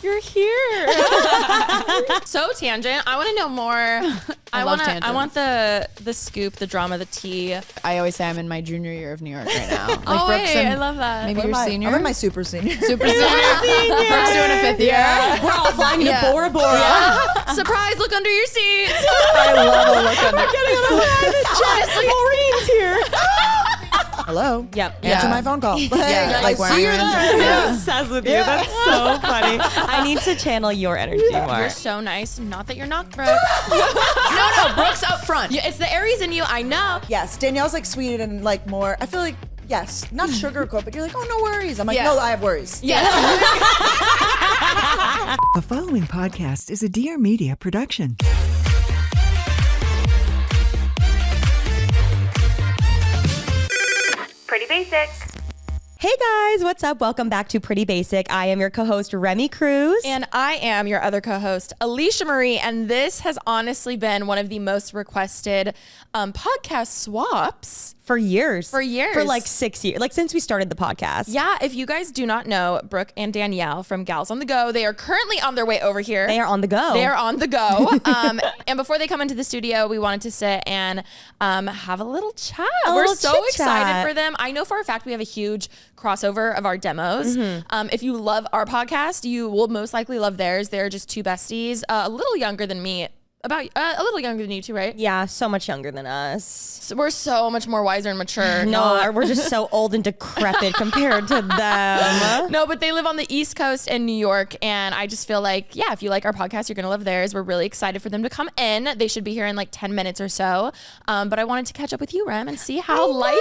You're here. So tangent. I want to know more. I want the scoop, the drama, the tea. I always say I'm in my junior year of New York right now. Like I love that. Maybe you're senior. I'm in my super senior. Super senior. Brooke's doing a 5th year. We're all flying to Bora Bora. Yeah. Surprise! Look under your seats. I love a look under. I'm getting on a Honestly, Maureen's here. Hello. Yep. Answer my phone call. Yeah, like wearing your Obsessed with you. That's so funny. I need to channel your energy more. You're so nice. Not that you're not, Brooke. no, Brooke's up front. Yeah, it's the Aries in you. I know. Yes, Danielle's like sweet and like more. I feel like yes, not sugarcoat, but you're like, oh, no worries. I'm like, no, I have worries. Yes. The following podcast is a Dear Media production. Pretty basic. Hey guys, what's up? Welcome back to Pretty Basic. I am your co-host, Remy Cruz. And I am your other co-host, Alisha Marie. And this has honestly been one of the most requested podcast swaps. For years. For like 6 years. Like since we started the podcast. Yeah, if you guys do not know, Brooke and Danielle from Gals on the Go, they are currently on their way over here. They are on the go. They are on the go. And before they come into the studio, we wanted to sit and have a little chat. We're so excited for them. I know for a fact we have a huge crossover of our demos. If you love our podcast, you will most likely love theirs. They're just two besties, a little younger than me. About a little younger than you two, right? Yeah, so much younger than us. So we're so much more wiser and mature. We're just so old and decrepit compared to them. No, but they live on the East Coast in New York, and I just feel like, yeah, if you like our podcast, you're gonna love theirs. We're really excited for them to come in. They should be here in like 10 minutes or so. But I wanted to catch up with you, Rem, and see how life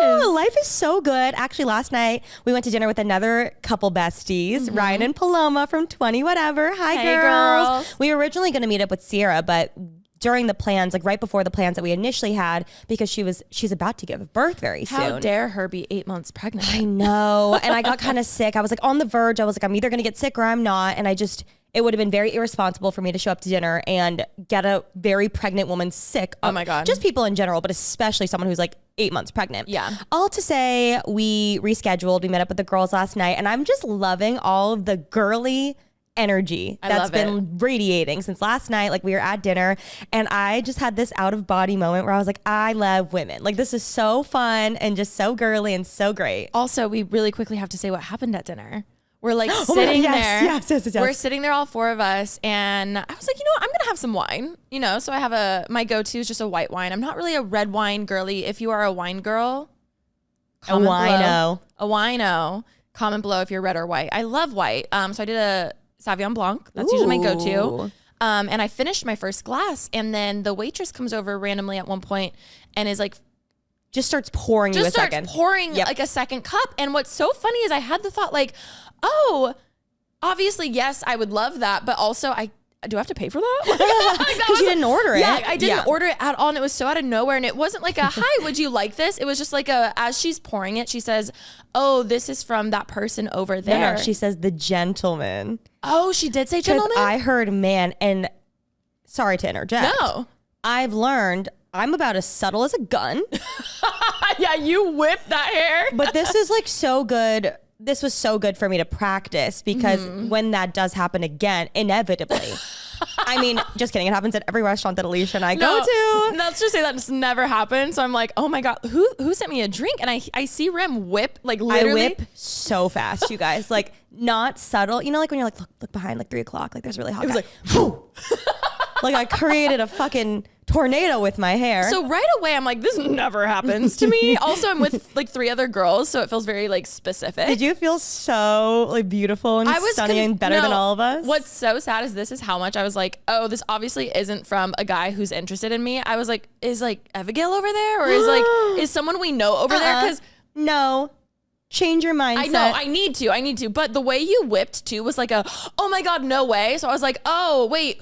is. Life is so good. Actually, last night we went to dinner with another couple besties, Ryan and Paloma from 20 Whatever. Hi, girls. We were originally gonna meet up with Sierra, but during the plans, like right before the plans that we initially had, because she's about to give birth very soon. How dare her be 8 months pregnant? I know. And I got kind of sick. I was like on the verge. I was like, I'm either going to get sick or I'm not. And it would have been very irresponsible for me to show up to dinner and get a very pregnant woman sick. Oh my God. Just people in general, but especially someone who's like 8 months pregnant. Yeah. All to say, we rescheduled. We met up with the girls last night, and I'm just loving all of the girly energy that's been radiating since last night. Like we were at dinner and I just had this out of body moment where I was like, I love women. Like this is so fun and just so girly and so great. Also, we really quickly have to say what happened at dinner. We're like sitting there. Yes. We're sitting there, all four of us. And I was like, I'm going to have some wine, so I have my go-to is just a white wine. I'm not really a red wine girly. If you are a wine girl, a wino, comment below if you're red or white. I love white. So I did a Sauvignon Blanc. That's usually my go-to. And I finished my first glass, and then the waitress comes over randomly at one point and is like, just starts pouring like a second cup. And what's so funny is I had the thought like, oh, obviously, yes, I would love that. But also do I have to pay for that? Because you didn't order it. Yeah, I didn't order it at all. And it was so out of nowhere. And it wasn't like a, hi, would you like this? It was just like as she's pouring it, she says, oh, this is from that person over there. No, she says the gentleman. Oh, she did say gentleman? I heard man, and sorry to interject. No. I've learned I'm about as subtle as a gun. Yeah, you whipped that hair. But this is like so good. This was so good for me to practice because when that does happen again, inevitably, I mean, just kidding. It happens at every restaurant that Alisha and I go to. Let's just say that just never happened. So I'm like, oh my God, who sent me a drink? And I see Rem whip, like literally. I whip so fast, you guys. Like not subtle. Like when you're like, look behind, like 3 o'clock, like there's really hot. It was like, whoo. Like I created a fucking tornado with my hair. So right away, I'm like, this never happens to me. Also, I'm with like 3 other girls, so it feels very like specific. Did you feel so like beautiful and stunning and better than all of us? What's so sad is this is how much I was like, oh, this obviously isn't from a guy who's interested in me. I was like, is like evegail over there, or is someone we know over there? Because no. Change your mindset. I know, I need to. But the way you whipped too was like oh my God, no way. So I was like, oh, wait,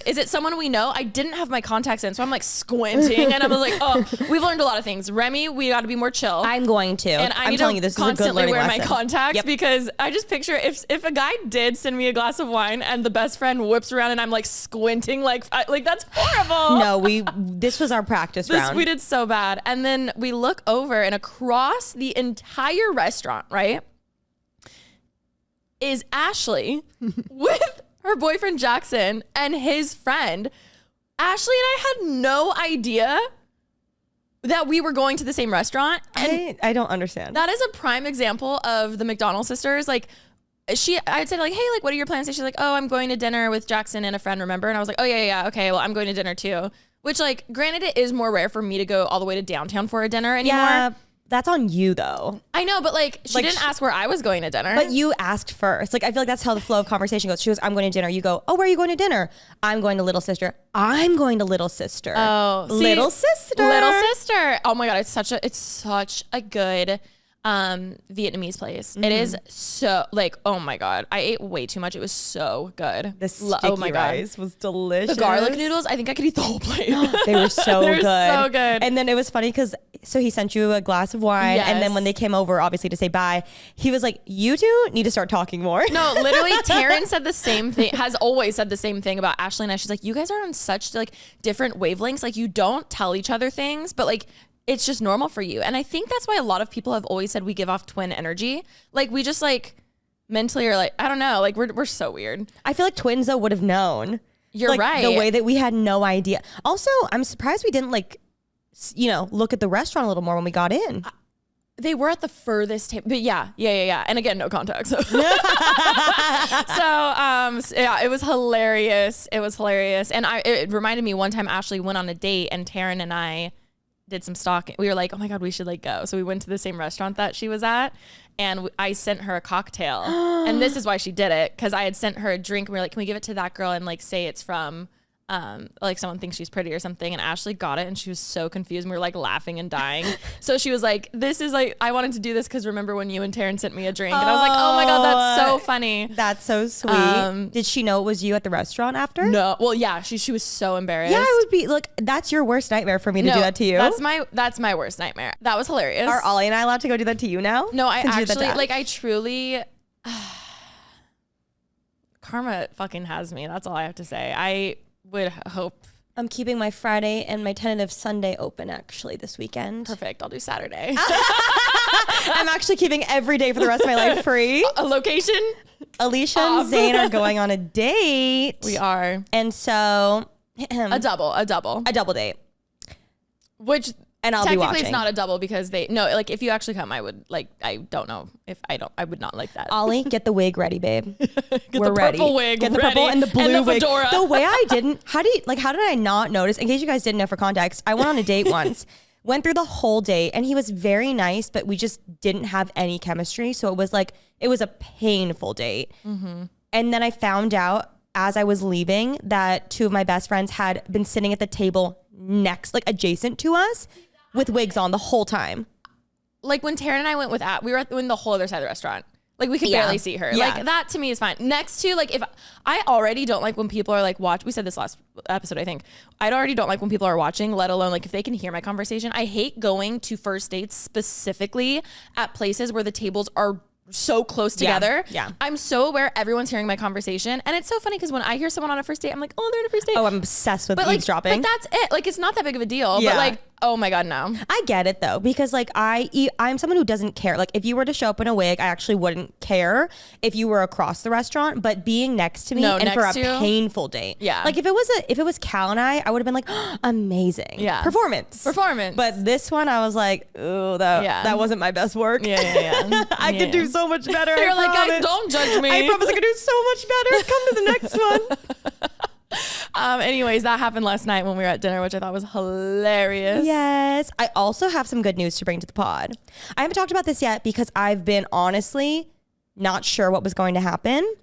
is it someone we know? I didn't have my contacts in. So I'm like squinting and I was like, oh, we've learned a lot of things. Remy, we got to be more chill. I'm going to. And I'm telling you, this is a good learning lesson. Constantly wear my contacts because I just picture if a guy did send me a glass of wine and the best friend whips around and I'm like squinting, like that's horrible. No, this was our practice round. We did so bad. And then we look over and across the entire restaurant, right? is Ashley with her boyfriend Jackson and his friend. Ashley and I had no idea that we were going to the same restaurant. And I don't understand. that is a prime example of the McDonald sisters. Like, I'd say like, hey, like, what are your plans? And she's like, oh, I'm going to dinner with Jackson and a friend, remember? And I was like, oh yeah, okay, well, I'm going to dinner too. Which, like, granted, it is more rare for me to go all the way to downtown for a dinner anymore. Yeah, that's on you though. I know, but like, she didn't ask where I was going to dinner. But you asked first. Like, I feel like that's how the flow of conversation goes. She goes, I'm going to dinner. You go, oh, where are you going to dinner? I'm going to Little Sister. I'm going to Little Sister. Oh, see, Little Sister. Little Sister. Oh my God, it's such a good Vietnamese place. It is so, like, oh my God, I ate way too much. It was so good. The sticky rice was delicious. The garlic noodles, I think I could eat the whole plate. They were so They're good. so good. And then it was funny because so he sent you a glass of wine, and then when they came over, obviously to say bye, he was like, "You two need to start talking more." No, literally, Taryn said the same thing. Has always said the same thing about Ashley and I. She's like, "You guys are on such like different wavelengths. Like, you don't tell each other things, but like, it's just normal for you." And I think that's why a lot of people have always said we give off twin energy. Like, we just like mentally are like, I don't know, like we're so weird. I feel like twins though would have known. You're like, right. The way that we had no idea. Also, I'm surprised we didn't like, look at the restaurant a little more when we got in. They were at the furthest table, but yeah. And again, no context. So, yeah, it was hilarious. And it reminded me one time Ashley went on a date and Taryn and I did some stalking. We were like, oh my God, we should like go. So we went to the same restaurant that she was at, and I sent her a cocktail. And this is why she did it, because I had sent her a drink and we were like, can we give it to that girl and like say it's from like someone thinks she's pretty or something. And Ashley got it and she was so confused and we were like laughing and dying. So she was like, this is like, I wanted to do this because remember when you and Taryn sent me a drink? And I was like, oh my God, that's so funny. That's so sweet. Did she know it was you at the restaurant after? No. Well, yeah, she was so embarrassed. Yeah, it would be like, that's your worst nightmare for me to do that to you. That's my worst nightmare. That was hilarious. Are Ollie and I allowed to go do that to you now? No, I actually, like, I truly, karma fucking has me. That's all I have to say. I would hope. I'm keeping my Friday and my tentative Sunday open actually this weekend. Perfect. I'll do Saturday. I'm actually keeping every day for the rest of my life free. A location? Alisha and Zane are going on a date. We are. And so a double date. Which and I'll be watching. Technically it's not a double because like if you actually come, I would like, I don't know if I would not like that. Ollie, get the wig ready, babe. We're ready. Purple wig. Get the purple and the blue and the wig. fedora. The way I didn't, how did I not notice? In case you guys didn't know, for context, I went on a date once, went through the whole date, and he was very nice, but we just didn't have any chemistry. So it was a painful date. Mm-hmm. And then I found out as I was leaving that two of my best friends had been sitting at the table next, like adjacent to us, with wigs on the whole time. Like when Taryn and I went we were in the whole other side of the restaurant. Like we could barely see her. Yeah. Like that to me is fine. Next to like, if I already don't like when people are like we said this last episode, I think. I already don't like when people are watching, let alone like if they can hear my conversation. I hate going to first dates specifically at places where the tables are so close together. Yeah. I'm so aware everyone's hearing my conversation. And it's so funny because when I hear someone on a first date, I'm like, oh, they're on a first date. Oh, I'm obsessed with eavesdropping. But that's it. Like, it's not that big of a deal. Yeah. But like, oh my God, no. I get it though, because like I'm someone who doesn't care. Like if you were to show up in a wig, I actually wouldn't care if you were across the restaurant, but being next to me for a painful date. Yeah. Like if it was Cal and I would have been like, oh, amazing. Yeah. Performance. But this one I was like, ooh, that wasn't my best work. Yeah. I could do so much better. You're like, guys, don't judge me. I promise I could do so much better. Come to the next one. Anyways, that happened last night when we were at dinner, which I thought was hilarious. Yes. I also have some good news to bring to the pod. I haven't talked about this yet because I've been honestly not sure what was going to happen.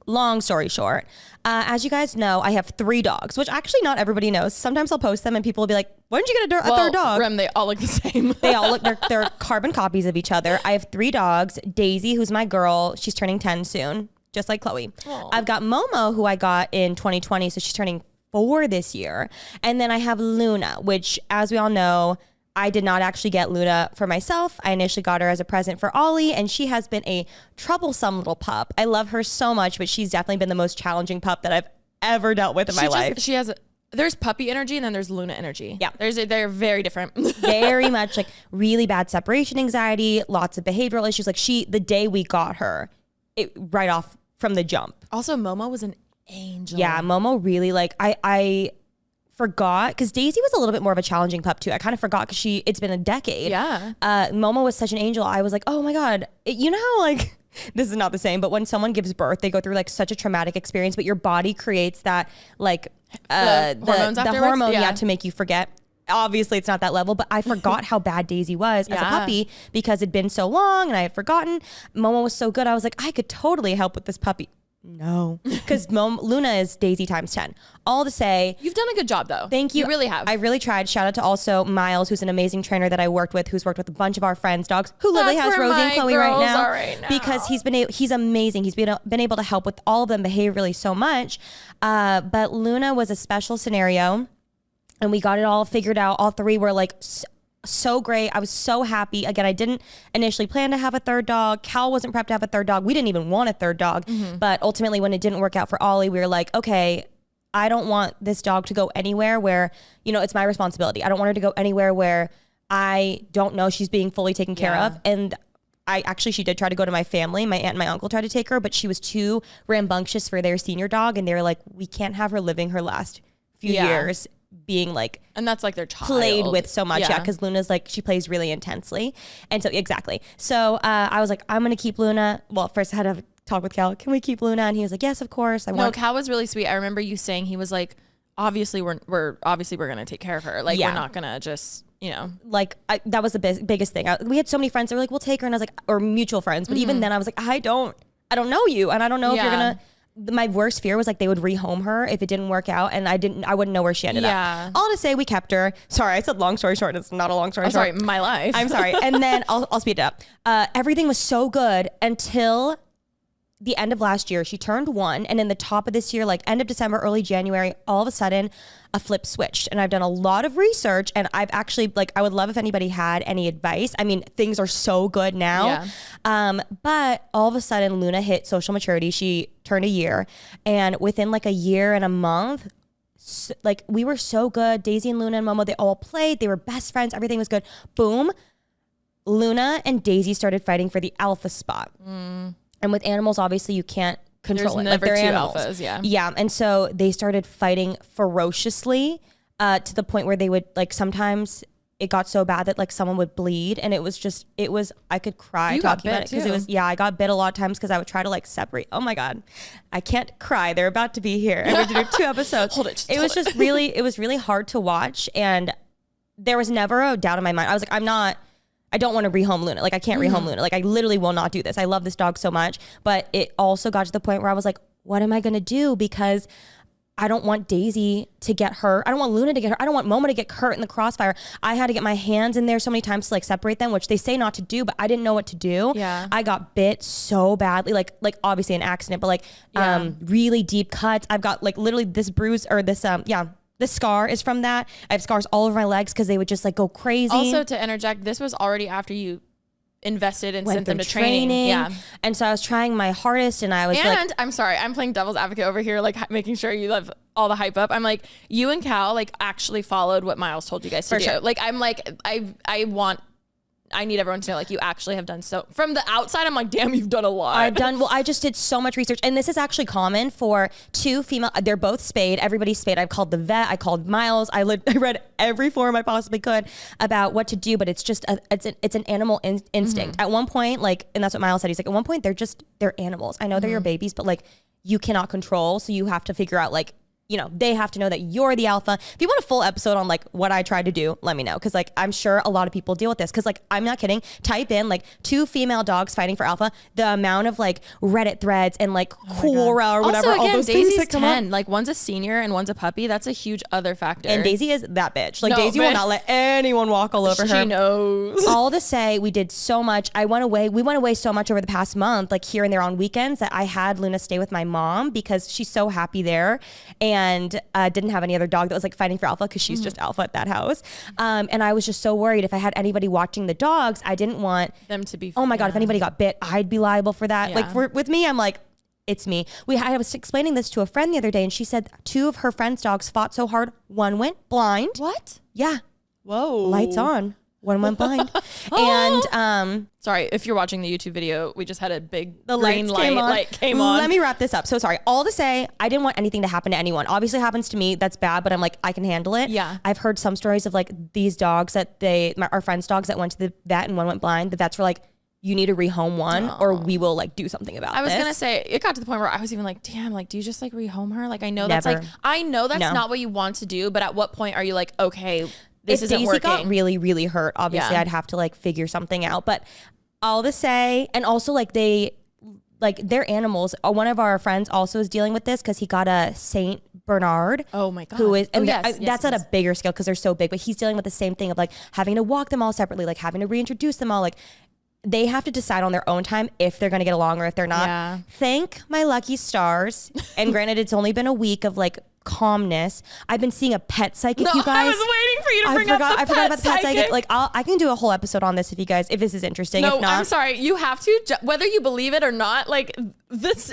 Long story short, as you guys know, I have 3 dogs, which actually not everybody knows. Sometimes I'll post them and people will be like, why didn't you get a third dog? Rem, they all look the same. They all look, they're carbon copies of each other. I have 3 dogs. Daisy, who's my girl, she's turning 10 soon, just like Chloe. Aww. I've got Momo, who I got in 2020, so she's turning 4 this year. And then I have Luna, which, as we all know, I did not actually get Luna for myself. I initially got her as a present for Ollie, and she has been a troublesome little pup. I love her so much, but she's definitely been the most challenging pup that I've ever dealt with in my life. There's puppy energy and then there's Luna energy. Yeah. They're very different. Very much like really bad separation anxiety, lots of behavioral issues. Like the day we got her, it right off from the jump. Also, Momo was an angel. Yeah, Momo really like I forgot because Daisy was a little bit more of a challenging pup too. I kind of forgot because it's been a decade. Yeah. Momo was such an angel. I was like, oh my God. You know how like, this is not the same, but when someone gives birth, they go through like such a traumatic experience, but your body creates that like the hormone to make you forget. Obviously it's not that level, but I forgot how bad Daisy was as a puppy because it'd been so long and I had forgotten. Momo was so good. I was like, I could totally help with this puppy. No, because Luna is Daisy times 10. All to say, you've done a good job though. Thank you. You really have. I really tried. Shout out to also Miles, who's an amazing trainer that I worked with, who's worked with a bunch of our friends' dogs, who literally has Rosie and Chloe right now, because he's amazing. He's been able to help with all of them behaviorally so much. But Luna was a special scenario, and we got it all figured out. All three were like so great. I was so happy. Again, I didn't initially plan to have a third dog. Cal wasn't prepped to have a third dog. We didn't even want a third dog. But ultimately, when it didn't work out for Ollie, we were like, okay, I don't want this dog to go anywhere where, it's my responsibility. I don't want her to go anywhere where I don't know she's being fully taken care of. And she did try to go to my family. My aunt and my uncle tried to take her, but she was too rambunctious for their senior dog. And they were like, we can't have her living her last few years being like, and that's like their child played with so much. Because Luna's like, she plays really intensely. And so So I was like, I'm going to keep Luna. Well, first I had to talk with Cal. Can we keep Luna? And he was like, yes, of course. Cal was really sweet. I remember you saying, he was like, obviously we're going to take care of her. Like we're not going to just, like that was the biggest thing. We had so many friends that were like, we'll take her. And I was like, or mutual friends. But even then I was like, I don't know you. And I don't know if you're going to, my worst fear was like they would rehome her if it didn't work out, and I wouldn't know where she ended up. All to say, we kept her. Sorry, I said long story short. It's not a long story short. Sorry, my life. I'm sorry. And then I'll speed it up. Everything was so good until the end of last year. She turned 1, and in the top of this year, like end of December, early January, all of a sudden a flip switched. And I've done a lot of research, and I've actually I would love if anybody had any advice. I mean, things are so good now. But all of a sudden Luna hit social maturity. She turned a year, and within like a year and a month, we were so good. Daisy and Luna and Momo, they all played. They were best friends. Everything was good. Boom. Luna and Daisy started fighting for the alpha spot. And with animals, obviously you can't control it. Never they're two animals. alphas, Yeah. And so they started fighting ferociously to the point where they would sometimes it got so bad that someone would bleed, and it was I could cry talking about it because I got bit a lot of times because I would try to separate. Oh my God, I can't cry. They're about to be here. I would do 2 episodes. It was really hard to watch, and there was never a doubt in my mind. I was like, I don't want to rehome Luna. I can't rehome Luna. I literally will not do this. I love this dog so much. But it also got to the point where I was like, what am I going to do? Because I don't want Daisy to get hurt. I don't want Luna to get hurt. I don't want Momo to get hurt in the crossfire. I had to get my hands in there so many times to separate them, which they say not to do, but I didn't know what to do. Yeah. I got bit so badly, like obviously an accident, but really deep cuts. I've got literally this bruise or this, the scar is from that. I have scars all over my legs because they would just go crazy. Also, to interject, this was already after you invested and sent them to training. Yeah. And so I was trying my hardest, and I was I'm sorry, I'm playing devil's advocate over here, making sure you have all the hype up. I'm like, you and Cal actually followed what Miles told you guys to do. Sure. I need everyone to know you actually have done so. From the outside, I'm like, damn, you've done a lot. I just did so much research, and this is actually common for 2 female. They're both spayed. Everybody's spayed. I've called the vet. I called Miles. I read every forum I possibly could about what to do, but it's just it's an animal instinct. At one point, and that's what Miles said. He's like, at one point, they're animals. I know they're your babies, but you cannot control, so you have to figure out they have to know that you're the alpha. If you want a full episode on what I tried to do, let me know. Cause I'm sure a lot of people deal with this. Cause I'm not kidding. Type in 2 female dogs fighting for alpha. The amount of Reddit threads and Quora or whatever. Also, again, all those Daisy's things that come 10. up. One's a senior and one's a puppy. That's a huge other factor. And Daisy is that bitch. Daisy will not let anyone walk all over her. She knows. All to say, we did so much. We went away so much over the past month, here and there on weekends, that I had Luna stay with my mom because she's so happy there, and didn't have any other dog that was fighting for alpha because she's just alpha at that house. And I was just so worried if I had anybody watching the dogs, I didn't want them to be. Oh my God, if anybody got bit, I'd be liable for that. Yeah. With me, I'm like, it's me. I was explaining this to a friend the other day, and she said 2 of her friends' dogs fought so hard, one went blind. What? Yeah. Whoa. Lights on. one went blind. And sorry, if you're watching the YouTube video, we just had a big the green light came on. Let me wrap this up. So sorry. All to say, I didn't want anything to happen to anyone. Obviously it happens to me. That's bad, but I'm like, I can handle it. Yeah. I've heard some stories of like these dogs that our friends' dogs that went to the vet and one went blind. The vets were like, you need to rehome one or we will like do something about this. I was going to say, it got to the point where I was even like, damn, like, do you just like rehome her? Like, I know that's Never. like, I know that's No. not what you want to do, but at what point are you like, okay, this if isn't Daisy working? got really, really hurt, obviously I'd have to like figure something out. But all to say, and also like they're animals. One of our friends also is dealing with this because he got a Saint Bernard. Oh my God. Who is, and yes, that's at a bigger scale because they're so big, but he's dealing with the same thing of like having to walk them all separately, like having to reintroduce them all. Like they have to decide on their own time if they're going to get along or if they're not. Yeah. Thank my lucky stars. And granted, it's only been a week of like calmness. I've been seeing a pet psychic, you guys. I was waiting for you to bring up I forgot about the pet psychic. psychic. Like I can do a whole episode on this if this is interesting. No, if not, I'm sorry. You have to, whether you believe it or not, like it was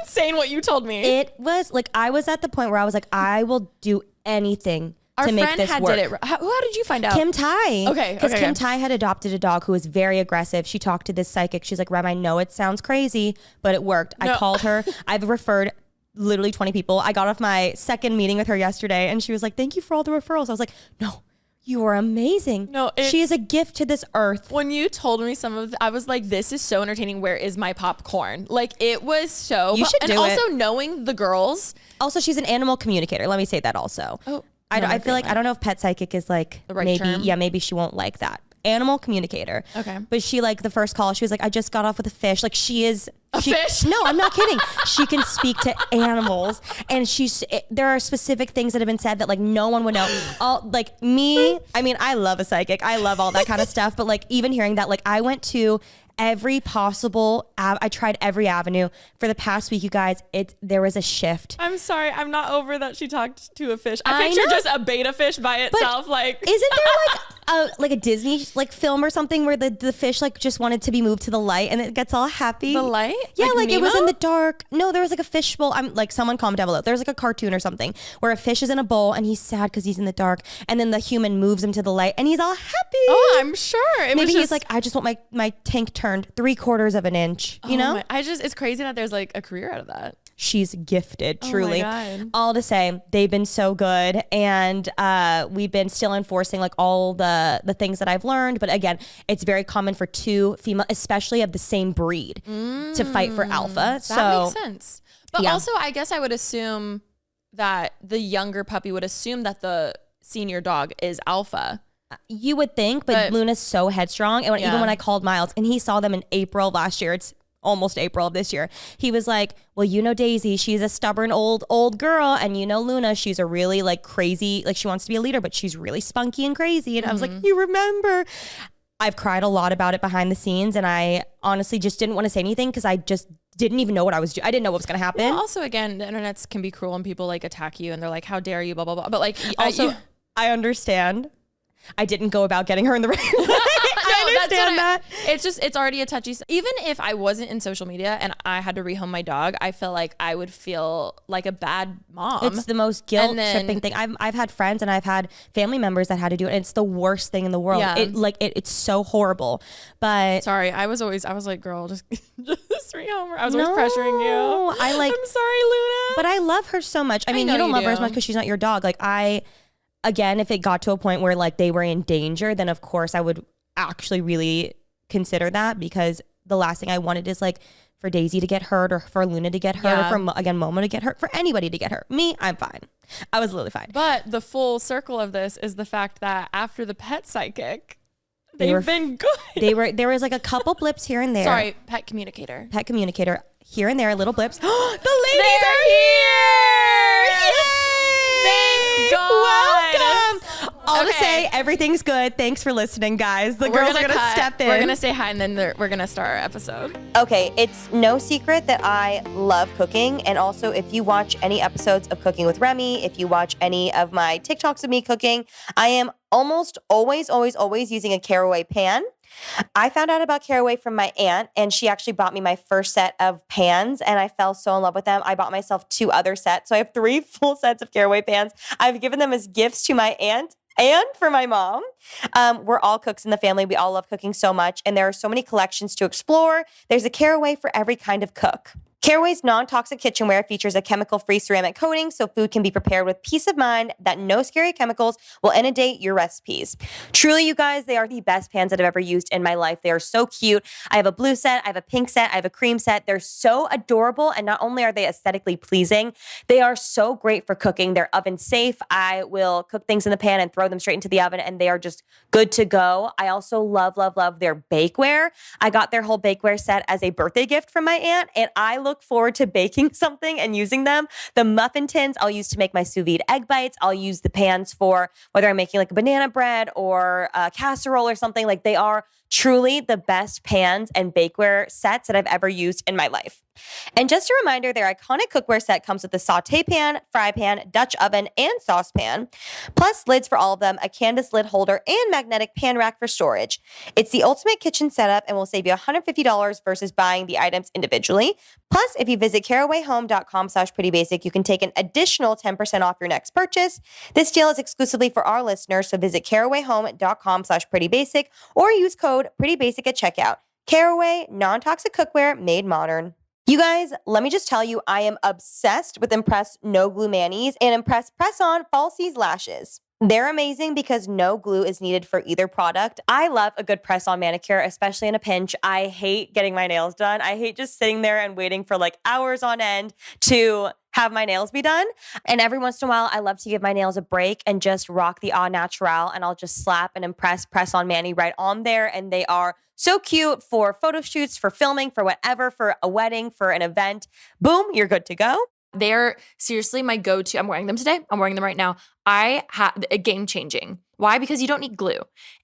insane what you told me. it was like, I was at the point where I was like, I will do anything Our to make friend this had work. did it. How did you find out? Kim Tai. Okay, Because okay, Kim okay. Tai had adopted a dog who was very aggressive. She talked to this psychic. She's like, Rem, I know it sounds crazy, but it worked. I called her. I've referred literally 20 people. I got off my second meeting with her yesterday and she was like, thank you for all the referrals. I was like, no, you are amazing. No, she is a gift to this earth. When you told me some of I was like, this is so entertaining. Where is my popcorn? Like, it was so You should and do also it. knowing the girls. Also, she's an animal communicator. Let me say that also. Oh, I feel like, I don't know if pet psychic is like, the right maybe, term? yeah, maybe she won't like that. Animal communicator. Okay. But she like the first call, she was like, I just got off with a fish. Like she is A fish? No, I'm not kidding. She can speak to animals and there are specific things that have been said that like no one would know. Like me, I mean, I love a psychic. I love all that kind of stuff. But like even hearing that, like I went to every possible, I tried every avenue for the past week, you guys. There was a shift. I'm sorry, I'm not over that she talked to a fish. I I picture know. just a beta fish by itself. Like, Isn't there like a Disney like film or something where the fish like just wanted to be moved to the light and it gets all happy? The light? Yeah, Like like it was Nemo? in the dark. No, there was like a fishbowl. I'm like, someone comment down below. There's like a cartoon or something where a fish is in a bowl and he's sad because he's in the dark, and then the human moves him to the light and he's all happy. oh, I'm sure. Maybe he's like, I just want my tank turned 3/4 of an inch. You know? it's crazy that there's like a career out of that. She's gifted, truly. God. All to say, they've been so good, and we've been still enforcing like all the things that I've learned. But again, it's very common for two female, especially of the same breed, to fight for alpha. That makes sense. But yeah. also, I guess I would assume that the younger puppy would assume that the senior dog is alpha. You would think, but Luna's so headstrong. And even when I called Miles and he saw them in April of last year, it's almost April of this year, he was like, well, you know, Daisy, she's a stubborn old girl. And you know, Luna, she's a really like crazy, like she wants to be a leader, but she's really spunky and crazy. And I was like, you remember? I've cried a lot about it behind the scenes. And I honestly just didn't want to say anything because I just didn't even know what I was doing. I didn't know what was going to happen. Well, also, again, the internets can be cruel and people like attack you and they're like, how dare you, blah, blah, blah. But like, Also, I understand. I didn't go about getting her in the right way. I understand that. It's already a touchy. Even if I wasn't in social media and I had to rehome my dog, I feel like I would feel like a bad mom. It's the most guilt-tripping thing. I've had friends and I've had family members that had to do it. And it's the worst thing in the world. Yeah. It's so horrible. But sorry, I was like, girl, just rehome her. I was always pressuring you. I'm sorry, Luna. But I love her so much. I mean, know you don't you love her do. as much because she's not your dog. Like again, if it got to a point where like they were in danger, then of course I would actually really consider that, because the last thing I wanted is like for Daisy to get hurt or for Luna to get hurt or for Momo to get hurt, for anybody to get hurt. Me, I'm fine. I was literally fine. But the full circle of this is the fact that after the pet psychic, they've been good. There was like a couple blips here and there. Sorry, pet communicator. Pet communicator here and there, little blips. The ladies They're are here! Yay! Thank God. Welcome. All to Okay. say, everything's good. Thanks for listening, guys. The girls are going to step in. We're going to say hi and then we're going to start our episode. Okay, it's no secret that I love cooking. And also, if you watch any episodes of Cooking with Remy, if you watch any of my TikToks of me cooking, I am almost always using a caraway pan. I found out about caraway from my aunt, and she actually bought me my first set of pans, and I fell so in love with them. I bought myself 2 other sets. So I have 3 full sets of caraway pans. I've given them as gifts to my aunt. And for my mom. We're all cooks in the family. We all love cooking so much, and there are so many collections to explore. There's a Caraway for every kind of cook. Caraway's non-toxic kitchenware features a chemical-free ceramic coating so food can be prepared with peace of mind that no scary chemicals will inundate your recipes. Truly, you guys, they are the best pans that I've ever used in my life. They are so cute. I have a blue set, I have a pink set, I have a cream set. They're so adorable, and not only are they aesthetically pleasing, they are so great for cooking. They're oven safe. I will cook things in the pan and throw them straight into the oven, and they are just good to go. I also love their bakeware. I got their whole bakeware set as a birthday gift from my aunt, and I look forward to baking something and using them. The muffin tins I'll use to make my sous vide egg bites. I'll use the pans for whether I'm making like a banana bread or a casserole or something. Like, they are truly the best pans and bakeware sets that I've ever used in my life. And just a reminder, their iconic cookware set comes with a saute pan, fry pan, Dutch oven, and saucepan, plus lids for all of them, a canvas lid holder, and magnetic pan rack for storage. It's the ultimate kitchen setup and will save you $150 versus buying the items individually. Plus, if you visit carawayhome.com/prettybasic, you can take an additional 10% off your next purchase. This deal is exclusively for our listeners, so visit carawayhome.com/prettybasic or use code prettybasic at checkout. Caraway, non-toxic cookware made modern. You guys, let me just tell you, I am obsessed with Impress No Glue Manis and Impress Press-On Falsies Lashes. They're amazing because no glue is needed for either product. I love a good press-on manicure, especially in a pinch. I hate getting my nails done. I hate just sitting there and waiting for like hours on end to have my nails be done. And every once in a while, I love to give my nails a break and just rock the au naturel, and I'll just slap an Impress press-on mani right on there, and they are so cute for photo shoots, for filming, for whatever, for a wedding, for an event. Boom, you're good to go. They're seriously my go-to. I'm wearing them today. I'm wearing them right now. I have a game-changing. Why? Because you don't need glue.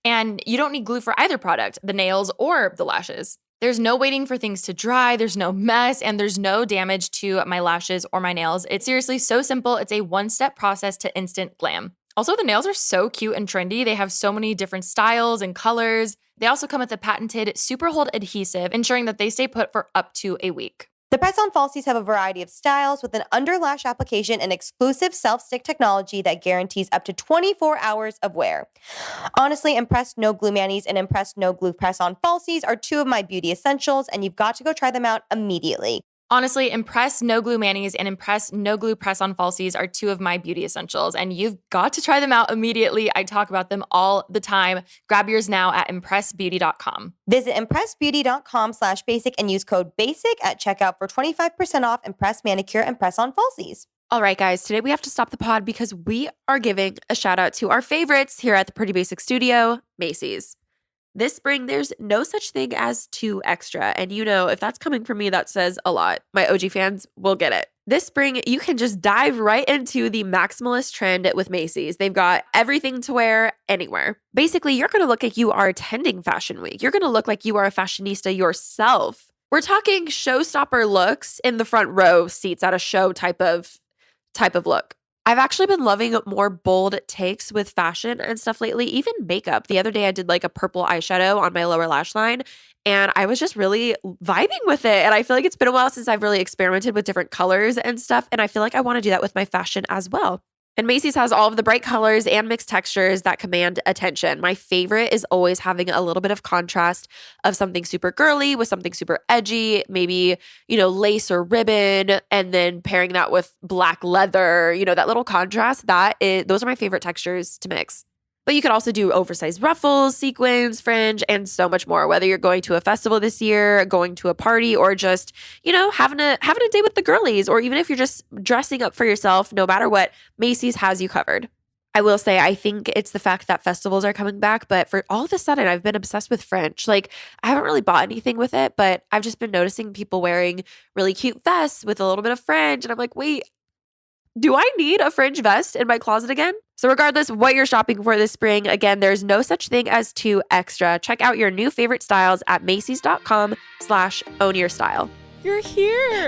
And you don't need glue for either product, the nails or the lashes. There's no waiting for things to dry. There's no mess, and there's no damage to my lashes or my nails. It's seriously so simple. It's a one-step process to instant glam. Also, the nails are so cute and trendy. They have so many different styles and colors. They also come with a patented super hold adhesive, ensuring that they stay put for up to a week. The press-on falsies have a variety of styles with an under-lash application and exclusive self-stick technology that guarantees up to 24 hours of wear. Honestly, Impress No Glue Manis and Impress No Glue Press-on Falsies are two of my beauty essentials, and you've got to go try them out immediately. Honestly, Impress No Glue Manis and Impress No Glue Press-On Falsies are two of my beauty essentials, and you've got to try them out immediately. I talk about them all the time. Grab yours now at impressbeauty.com. Visit impressbeauty.com/basic and use code BASIC at checkout for 25% off Impress Manicure and Press-On Falsies. All right, guys, today we have to stop the pod because we are giving a shout out to our favorites here at the Pretty Basic Studio, Macy's. This spring, there's no such thing as too extra. And you know, if that's coming from me, that says a lot. My OG fans will get it. This spring, you can just dive right into the maximalist trend with Macy's. They've got everything to wear anywhere. Basically, you're going to look like you are attending Fashion Week. You're going to look like you are a fashionista yourself. We're talking showstopper looks in the front row seats at a show type of look. I've actually been loving more bold takes with fashion and stuff lately, even makeup. The other day I did like a purple eyeshadow on my lower lash line, and I was just really vibing with it. And I feel like it's been a while since I've really experimented with different colors and stuff, and I feel like I want to do that with my fashion as well. And Macy's has all of the bright colors and mixed textures that command attention. My favorite is always having a little bit of contrast of something super girly with something super edgy, maybe, lace or ribbon, and then pairing that with black leather, that little contrast. Those are my favorite textures to mix. But you could also do oversized ruffles, sequins, fringe, and so much more. Whether you're going to a festival this year, going to a party, or just, having a day with the girlies, or even if you're just dressing up for yourself, no matter what, Macy's has you covered. I will say, I think it's the fact that festivals are coming back, but for all of a sudden, I've been obsessed with fringe. Like, I haven't really bought anything with it, but I've just been noticing people wearing really cute vests with a little bit of fringe, and I'm like, wait, do I need a fringe vest in my closet again? So regardless of what you're shopping for this spring, again, there's no such thing as too extra. Check out your new favorite styles at macys.com/ownyourstyle. You're here.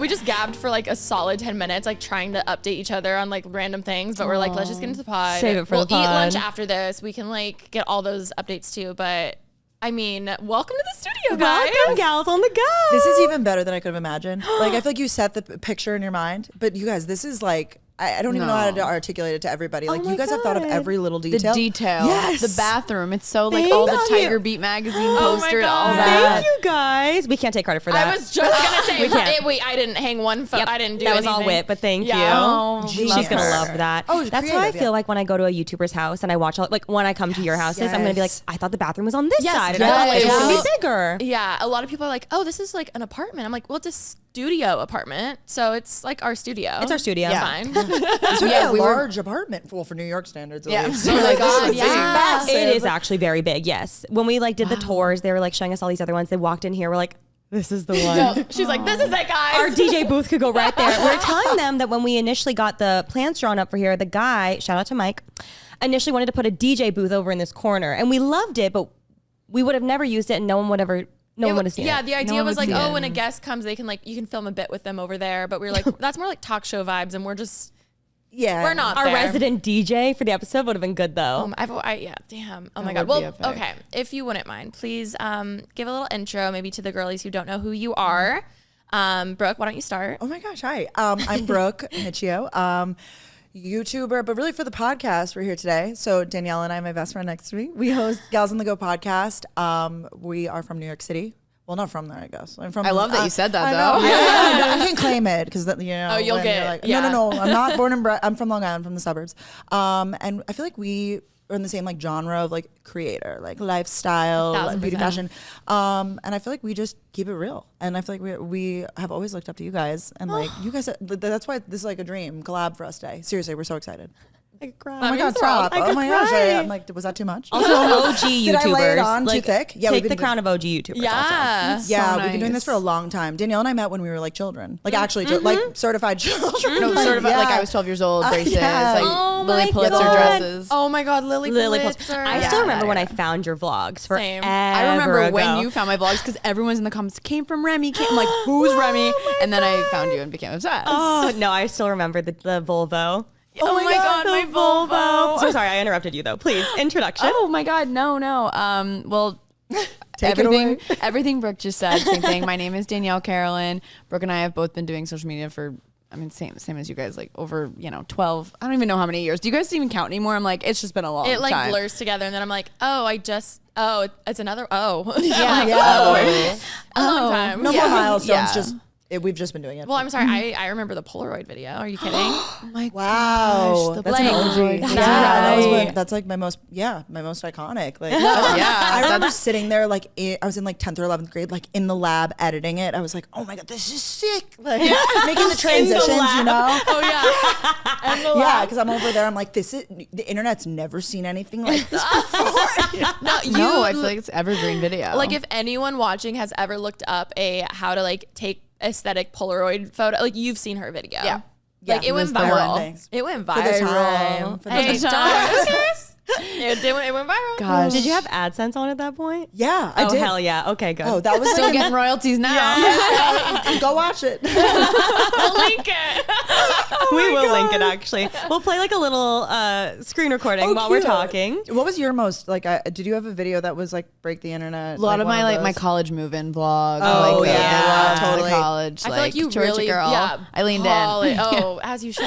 We just gabbed for like a solid 10 minutes, like trying to update each other on like random things, but we're like, let's just get into the pod. Save it for the pod. We'll eat lunch after this. We can like get all those updates too, but I mean, welcome to the studio, guys. Welcome, gals on the go. This is even better than I could have imagined. Like, I feel like you set the picture in your mind, but you guys, this is like I don't even know how to articulate it to everybody. Like, you guys have thought of every little detail. The detail. Yes. The bathroom. It's so like all the Tiger Beat magazine poster, all that. Thank you guys. We can't take credit for that. I was just gonna say, We can't. wait, I didn't hang one photo. Yep, I didn't do that was anything. all wit, but thank you. Oh, She's love gonna her. love that. Oh, that's how I feel like when I go to a YouTuber's house and I watch all, like when I come to your houses, I'm gonna be like, I thought the bathroom was on this side, and I thought like it was gonna be bigger. Yeah, a lot of people are like, oh, this is like an apartment. I'm like, well, it's a studio apartment, so it's like our studio. It's our studio. It's fine. It's really a large apartment for New York standards. At least. Oh my God, It's massive. It is actually very big. Yes. When we like did the tours, they were like showing us all these other ones. They walked in here. We're like, this is the one. She's like, this is it, guys. Our DJ booth could go right there. We're telling them that when we initially got the plans drawn up for here, the guy, shout out to Mike, initially wanted to put a DJ booth over in this corner, and we loved it, but we would have never used it, and no one would have seen it. Yeah, the idea was like, see oh, it. when a guest comes, they can like, you can film a bit with them over there. But we were like, that's more like talk show vibes, and we're just, we're not Our there. resident DJ for the episode would have been good though. Damn. Oh my That God. would Well, be epic. okay. If you wouldn't mind, please give a little intro maybe to the girlies who don't know who you are. Brooke, why don't you start? Oh my gosh, hi. I'm Brooke Miccio, YouTuber, but really for the podcast, we're here today. So Danielle and I, my best friend next to me, we host Gals on the Go podcast. We are from New York City. Well, not from there, I guess. I'm from. I love that you said that, I though. know. Yeah, I can't claim it because Oh, you'll when get you're it. like, Yeah. No. I'm not born and bred. I'm from Long Island, from the suburbs. And I feel like we are in the same like genre of like creator, like lifestyle, 1000%. beauty, fashion. And I feel like we just keep it real. And I feel like we have always looked up to you guys, and like you guys. That's why this is like a dream collab for us today. Seriously, we're so excited. I could cry. Oh my God, stop. Oh my gosh. I'm like, was that too much? Also, OG YouTubers. Did I lay it on too thick? Yeah, we've take been the crown of OG YouTubers. Yeah. Also. Yeah, so we've been doing this nice. for a long time. Danielle and I met when we were like children, like actually like certified children. No, sort of Yeah. like I was 12 years old, braces, yeah. like Oh Lily my Pulitzer God. dresses. Oh my God, Lily Pulitzer. I still remember when I found your vlogs. Same. I remember when ago. you found my vlogs because everyone's in the comments came from REMI. I'm like, who's REMI? And then I found you and became obsessed. Oh no, I still remember the Volvo. Oh my God, my Volvo. So sorry, I interrupted you though. Please, introduction. Oh my God, no. Well, Take it away. everything Brooke just said, same thing. My name is Danielle Carolan. Brooke and I have both been doing social media for, I mean, same as you guys, like over 12. I don't even know how many years. Do you guys even count anymore? I'm like, it's just been a long time. It like blurs together, and then I'm like, it's another Yeah. a long time. No more milestones. Yeah. Just we've just been doing it. Well, I'm sorry. I remember the Polaroid video. Are you kidding? Oh my wow, gosh, the that's an Polaroid. OG. That's That was right. that's like my most iconic. Like, Yeah, I remember sitting there like I was in like 10th or 11th grade, like in the lab editing it. I was like, oh my God, this is sick. Like making the transitions, you know? Oh yeah. And the Yeah, because I'm over there. I'm like, the internet's never seen anything like this before. No, I feel like it's evergreen video. Like if anyone watching has ever looked up how to like take aesthetic Polaroid photo, like you've seen her video. Yeah. Like Yeah, it went the one. viral. Thanks. It went For viral. the time. For the Hey, time. who cares? It went viral. gosh, Did you have AdSense on at that point? Yeah, I Oh did. hell yeah. Okay, good. Oh, that was still like getting royalties now? Go watch it. We'll link it. we will link it actually. We'll play like a little screen recording while we're cute. talking. What was your most like? Did you have a video that was like break the internet? A lot of my my college move-in vlog. totally. College. I feel like you Georgia really, girl. yeah, I leaned in. in. Oh, as you should.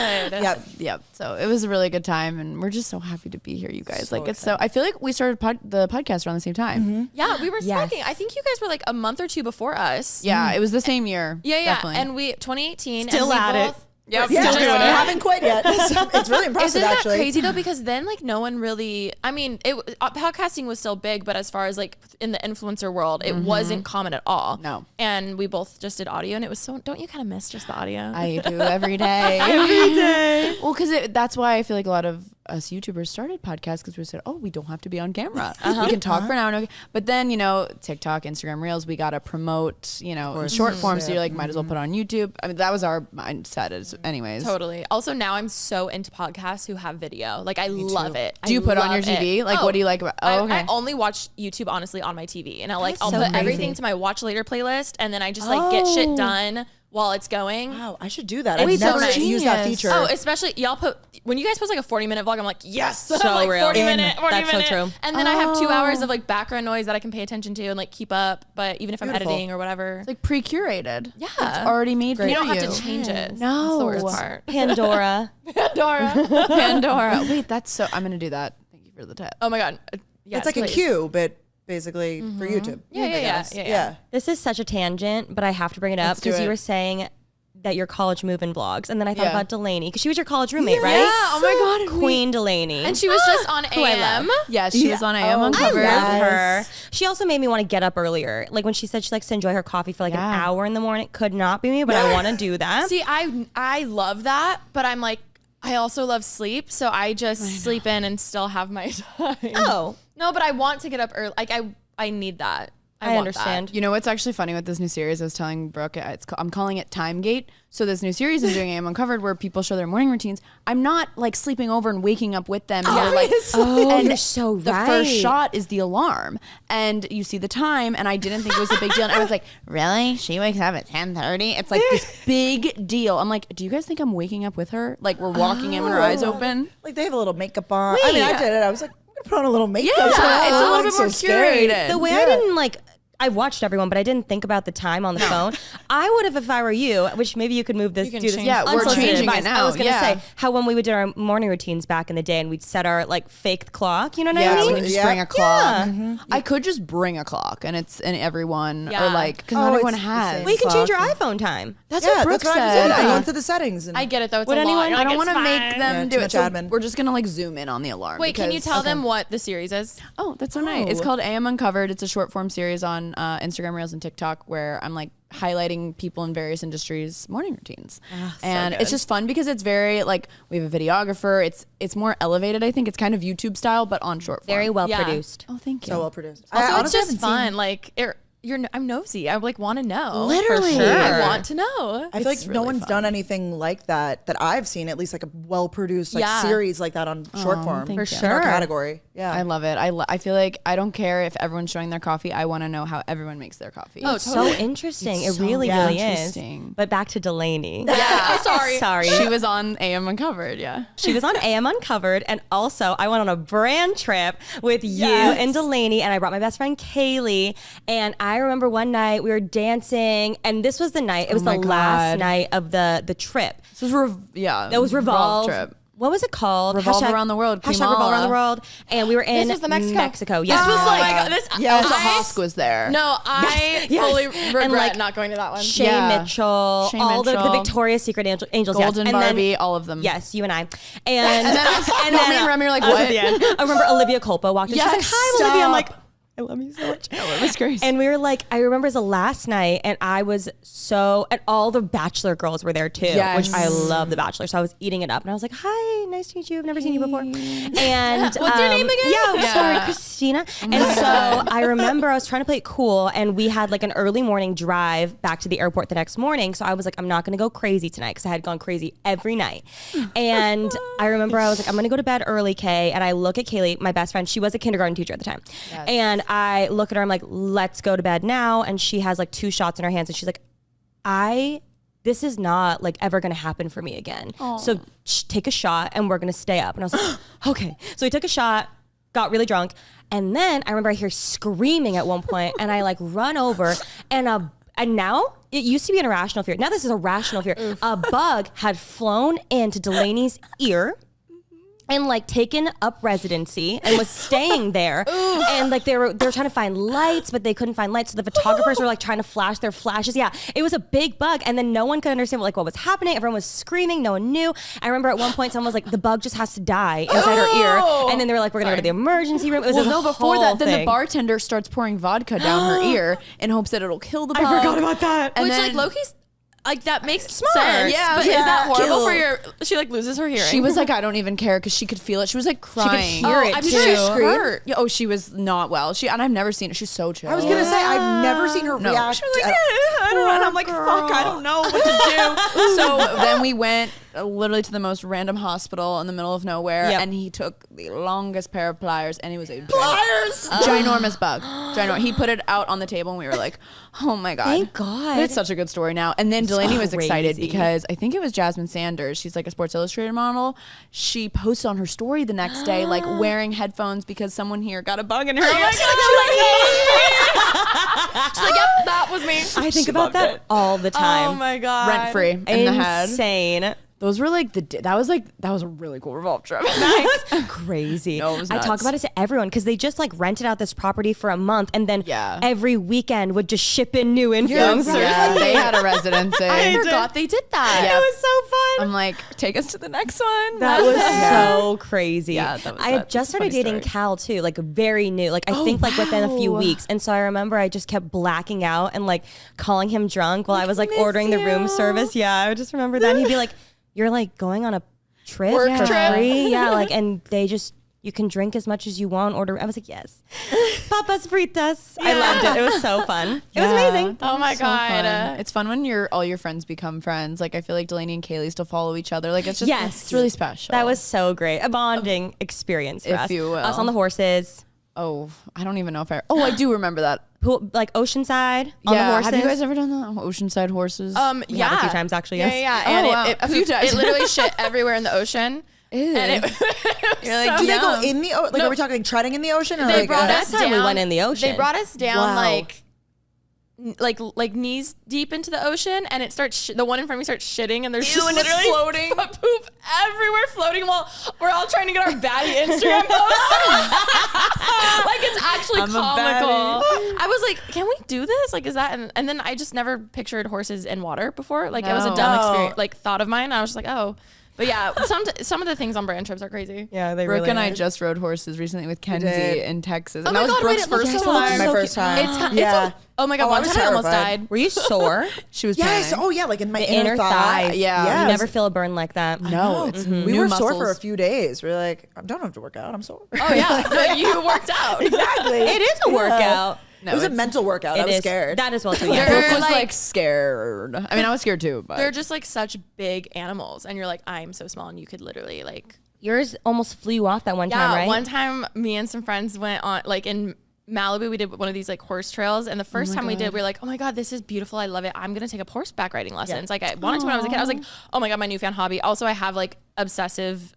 Yep. So it was a really good time, and we're just so happy to be here, you guys. So Like it's so. I feel like we started the podcast around the same time. Yeah, we were Yes. smoking. I think you guys were like a month or two before us. Yeah, it was the same year. Yeah. definitely. And we 2018. Still and we at both, it. Yep. Yeah, Still doing we it. haven't quit yet. It's really impressive, Isn't that actually. crazy though? Because then like no one really. I mean, podcasting was still big, but as far as like in the influencer world, it wasn't common at all. No. And we both just did audio, and it was so. Don't you kind of miss just the audio? I do every day. Every day. Well, because that's why I feel like a lot of us YouTubers started podcasts because we said, oh, we don't have to be on camera. We can talk for an hour. But then, TikTok, Instagram Reels, we got to promote, short form. So you're like, might as well put it on YouTube. I mean, that was our mindset anyways. Totally. Also, now I'm so into podcasts who have video. Like, I love it. Do you put on your TV? Like, what do you like about? Oh, okay. I only watch YouTube honestly on my TV, and I'll That's put so everything crazy. to my watch later playlist, and then I just like get shit done while it's going. Wow, I should do that. It's I've never so nice. used that feature. Oh, especially y'all when you guys post like a 40-minute vlog, I'm like, yes, So like real. 40 minute. That's so true. And then I have 2 hours of like background noise that I can pay attention to and like keep up. But even if I'm editing or whatever, It's like pre-curated. Yeah. It's already made for you. you don't have to change it. No. That's the worst part. Pandora. Pandora. Wait, that's so. I'm gonna do that. Thank you for the tip. Oh my God. It's like a cue, but basically for YouTube. Yeah. This is such a tangent, but I have to bring it up Let's do because you it. were saying that your college move-in vlogs, and then I thought Yeah. about Delaney because she was your college roommate, right? Yeah. Oh my God. Queen Delaney. And she was just on AM. Yes, she was on AM Uncovered. I love her. She also made me want to get up earlier. Like when she said she likes to enjoy her coffee for like an hour in the morning. Could not be me, but I want to do that. See, I love that, but I'm like, I also love sleep, so I just sleep in and still have my time. Oh. No, but I want to get up early. Like I need that. I want understand. You know what's actually funny with this new series? I was telling Brooke, I'm calling it Timegate. So this new series I'm doing AM Uncovered where people show their morning routines. I'm not like sleeping over and waking up with them. You're like, Oh, you're so the right. first shot is the alarm, and you see the time. And I didn't think it was a big deal. And I was like, really? She wakes up at 10:30? It's like this big deal. I'm like, do you guys think I'm waking up with her? Like we're walking in with her eyes open. Like they have a little makeup on. I mean, I did it. I was like, I'm gonna put on a little makeup. Yeah, so it's a little bit so more scary. curated. The way I didn't like, I watched everyone, but I didn't think about the time on the phone. I would have if I were you, which maybe you could move this. You can do this. change Yeah, we're Unsolicited changing it advice. now. I was gonna Yeah. say how when we would do our morning routines back in the day, and we'd set our like fake clock. You know what I Yeah, mean? we just Yeah. bring a clock. Yeah. I could just bring a clock, and it's in everyone Yeah. or like because Oh, not everyone it's the has. same. Well, you can change your Clock. iPhone time. That's Yeah, what Brooke that's what I said. did. I Yeah. went to the settings. And I get it though. It's Would a lot. anyone- You're I like, don't want to it's make fine. them Yeah, do too it. much So admin. we're just gonna like zoom in on the alarm. Wait, can you because- tell them what the series is? Oh, that's so nice. It's called AM Uncovered. It's a short form series on Instagram Reels and TikTok where I'm like highlighting people in various industries' morning routines. And it's just fun because it's very like we have a videographer. It's more elevated, I think. It's kind of YouTube style, but on short form. Very well Yeah. produced. Oh, thank you. so well produced. Also, I it's honestly just haven't fun. seen- Like I'm nosy. I like want to know. Literally. For sure. I Sure. want to know. I feel like It's no really one's fun. done anything like that I've seen, at least like a well-produced like Yeah. series like that on short form. thank For you. In our sure. category. Yeah. I love it. I feel like I don't care if everyone's showing their coffee. I want to know how everyone makes their coffee. Oh, So interesting. It so really is. interesting. But back to Delaney. Yeah. Sorry. Sorry. She was on AM Uncovered, yeah. She was on AM Uncovered, and also I went on a brand trip with you and Delaney, and I brought my best friend Kaylee. And I remember one night we were dancing, and this was the night. It was my the last God. night of the trip. This was That was Revolve. trip. What was it called? Revolve Around the World, Hashtag Revolve Around the Kimala. World. And we were in was the Mexico. Yes. This was Oh like my God. this. Yes. Elsa I- Hosk was there. No, I Yes. fully And, regret like, not going to that one. Shay Yeah. Mitchell, Shay all the Mitchell. Victoria's Secret Angels, Golden yes. And Barbie, then, all of them. yes, you and I. And then me and Remy were like, I was what? at the end. I remember Olivia Culpo walked in. She's like, Yes, hi, Olivia. I'm stop. like, I love you so much. It was crazy. And we were like, I remember it was the last night, and I was and all the Bachelor girls were there too, Yes. which I love the Bachelor. So I was eating it up, and I was like, hi, nice to meet you. I've never seen you before. And What's your name again? Yeah, sorry, Christina. And so I remember I was trying to play it cool, and we had like an early morning drive back to the airport the next morning. So I was like, I'm not going to go crazy tonight because I had gone crazy every night. And I remember I was like, I'm going to go to bed early, Kay. And I look at Kaylee, my best friend. She was a kindergarten teacher at the time. And I look at her, I'm like, let's go to bed now. And she has like 2 shots in her hands, and she's like, this is not like ever gonna happen for me again. So take a shot and we're gonna stay up. And I was like, okay. So we took a shot, got really drunk. And then I remember I hear screaming at one point, and I like run over, and now it used to be an irrational fear. Now this is a rational fear. A bug had flown into Delaney's ear and like taken up residency and was staying there. And like they were trying to find lights, but they couldn't find lights. So the photographers were like trying to flash their flashes. Yeah, it was a big bug. And then no one could understand what was happening. Everyone was screaming. No one knew. I remember at one point someone was like, the bug just has to die inside her ear. And then they were like, we're gonna go to the emergency room. It was Well, this no, before whole that, then the thing. bartender starts pouring vodka down her ear in hopes that it'll kill the bug. I forgot about that. And Which then like Loki's like that makes Smart. sense. Yeah, but yeah. is that horrible Kill. for your? She like loses her hearing. she was like, I don't even care because she could feel it. She was like crying. hear it, I'm too. sure she Scream? hurt. Yeah, oh, she was not well. And I've never seen it. She's so chill. I was gonna say I've never seen her No. react. She was like, at- And I'm like, fuck, I don't know what to do. So then we went literally to the most random hospital in the middle of nowhere, and he took the longest pair of pliers, and it was a ginormous bug. He put it out on the table, and we were like, oh my God. Thank God. It's such a good story now. And then Delaney was excited because I think it was Jasmine Sanders. She's like a Sports Illustrated model. She posted on her story the next day, like wearing headphones because someone here got a bug in her ear. She's like, yep, that was me. I think about that all the time. Oh my God. Rent free in the head. Insane. Those were like that was a really cool Revolve trip. That's crazy. No, it was I nuts. talk about it to everyone because they just like rented out this property for a month and then every weekend would just ship in new influencers. Yeah, they had a residency. I forgot they did that. Yep. It was so fun. I'm like, take us to the next one. That was so crazy. Yeah, that was I had just started dating Cal too, like very new. Like I think like within a few weeks. And so I remember I just kept blacking out and like calling him drunk while I was like ordering the room service. Yeah, I just remember that. And he'd be like, you're like going on a trip for free? Yeah, like, and you can drink as much as you want, order. I was like, yes. Papas fritas. I loved it. It was so fun. It was amazing. Oh my God. Fun. It's fun when all your friends become friends. Like I feel like Delaney and Kaylee still follow each other. Like it's just, it's really special. That was so great. A bonding experience for if us. You will. Us on the horses. Oh, I don't even know if I do remember that. Like Oceanside on the horses. Have you guys ever done the Oceanside horses? We have a few times actually. Yes. And a few times. It literally shit everywhere in the ocean. Ew. And You're like, do they go in the ocean? Like, are we talking like treading in the ocean? Or they like, brought us down. We went in the ocean. They brought us down like knees deep into the ocean, and it starts. The one in front of me starts shitting, and there's just literally floating poop everywhere, floating while we're all trying to get our baddie Instagram post. Like it's actually comical. I was like, can we do this? Like, is that? And then I just never pictured horses in water before. Like it was a dumb experience, like thought of mine. I was just like, oh. But yeah, some of the things on brand trips are crazy. Yeah, they Brooke really and are. I just rode horses recently with Kenzie in Texas. And Oh that my was God, Brooke's wait, first so time. My first time. Oh my God, one time I almost died. Were you sore? She was Yes. panning. Oh yeah, like in my The inner thigh. Yeah. You never feel a burn like that. No, we New were sore muscles. for a few days. We were like, I don't have to work out. I'm sore. Oh yeah, no, you worked out. Exactly. It is a workout. No, it was a mental workout. I was scared. That is well too. Brooke Yeah. was like scared. I mean, I was scared too, but They're just like such big animals, and you're like, I'm so small, and you could literally like. Yours almost flew off that one time, right? One time, me and some friends went on like in Malibu. We did one of these like horse trails, and the first time we did, we were like, oh my God, this is beautiful. I love it. I'm gonna take up horseback riding lessons. Like I wanted to when I was a kid. I was like, oh my God, my newfound hobby. Also, I have like obsessive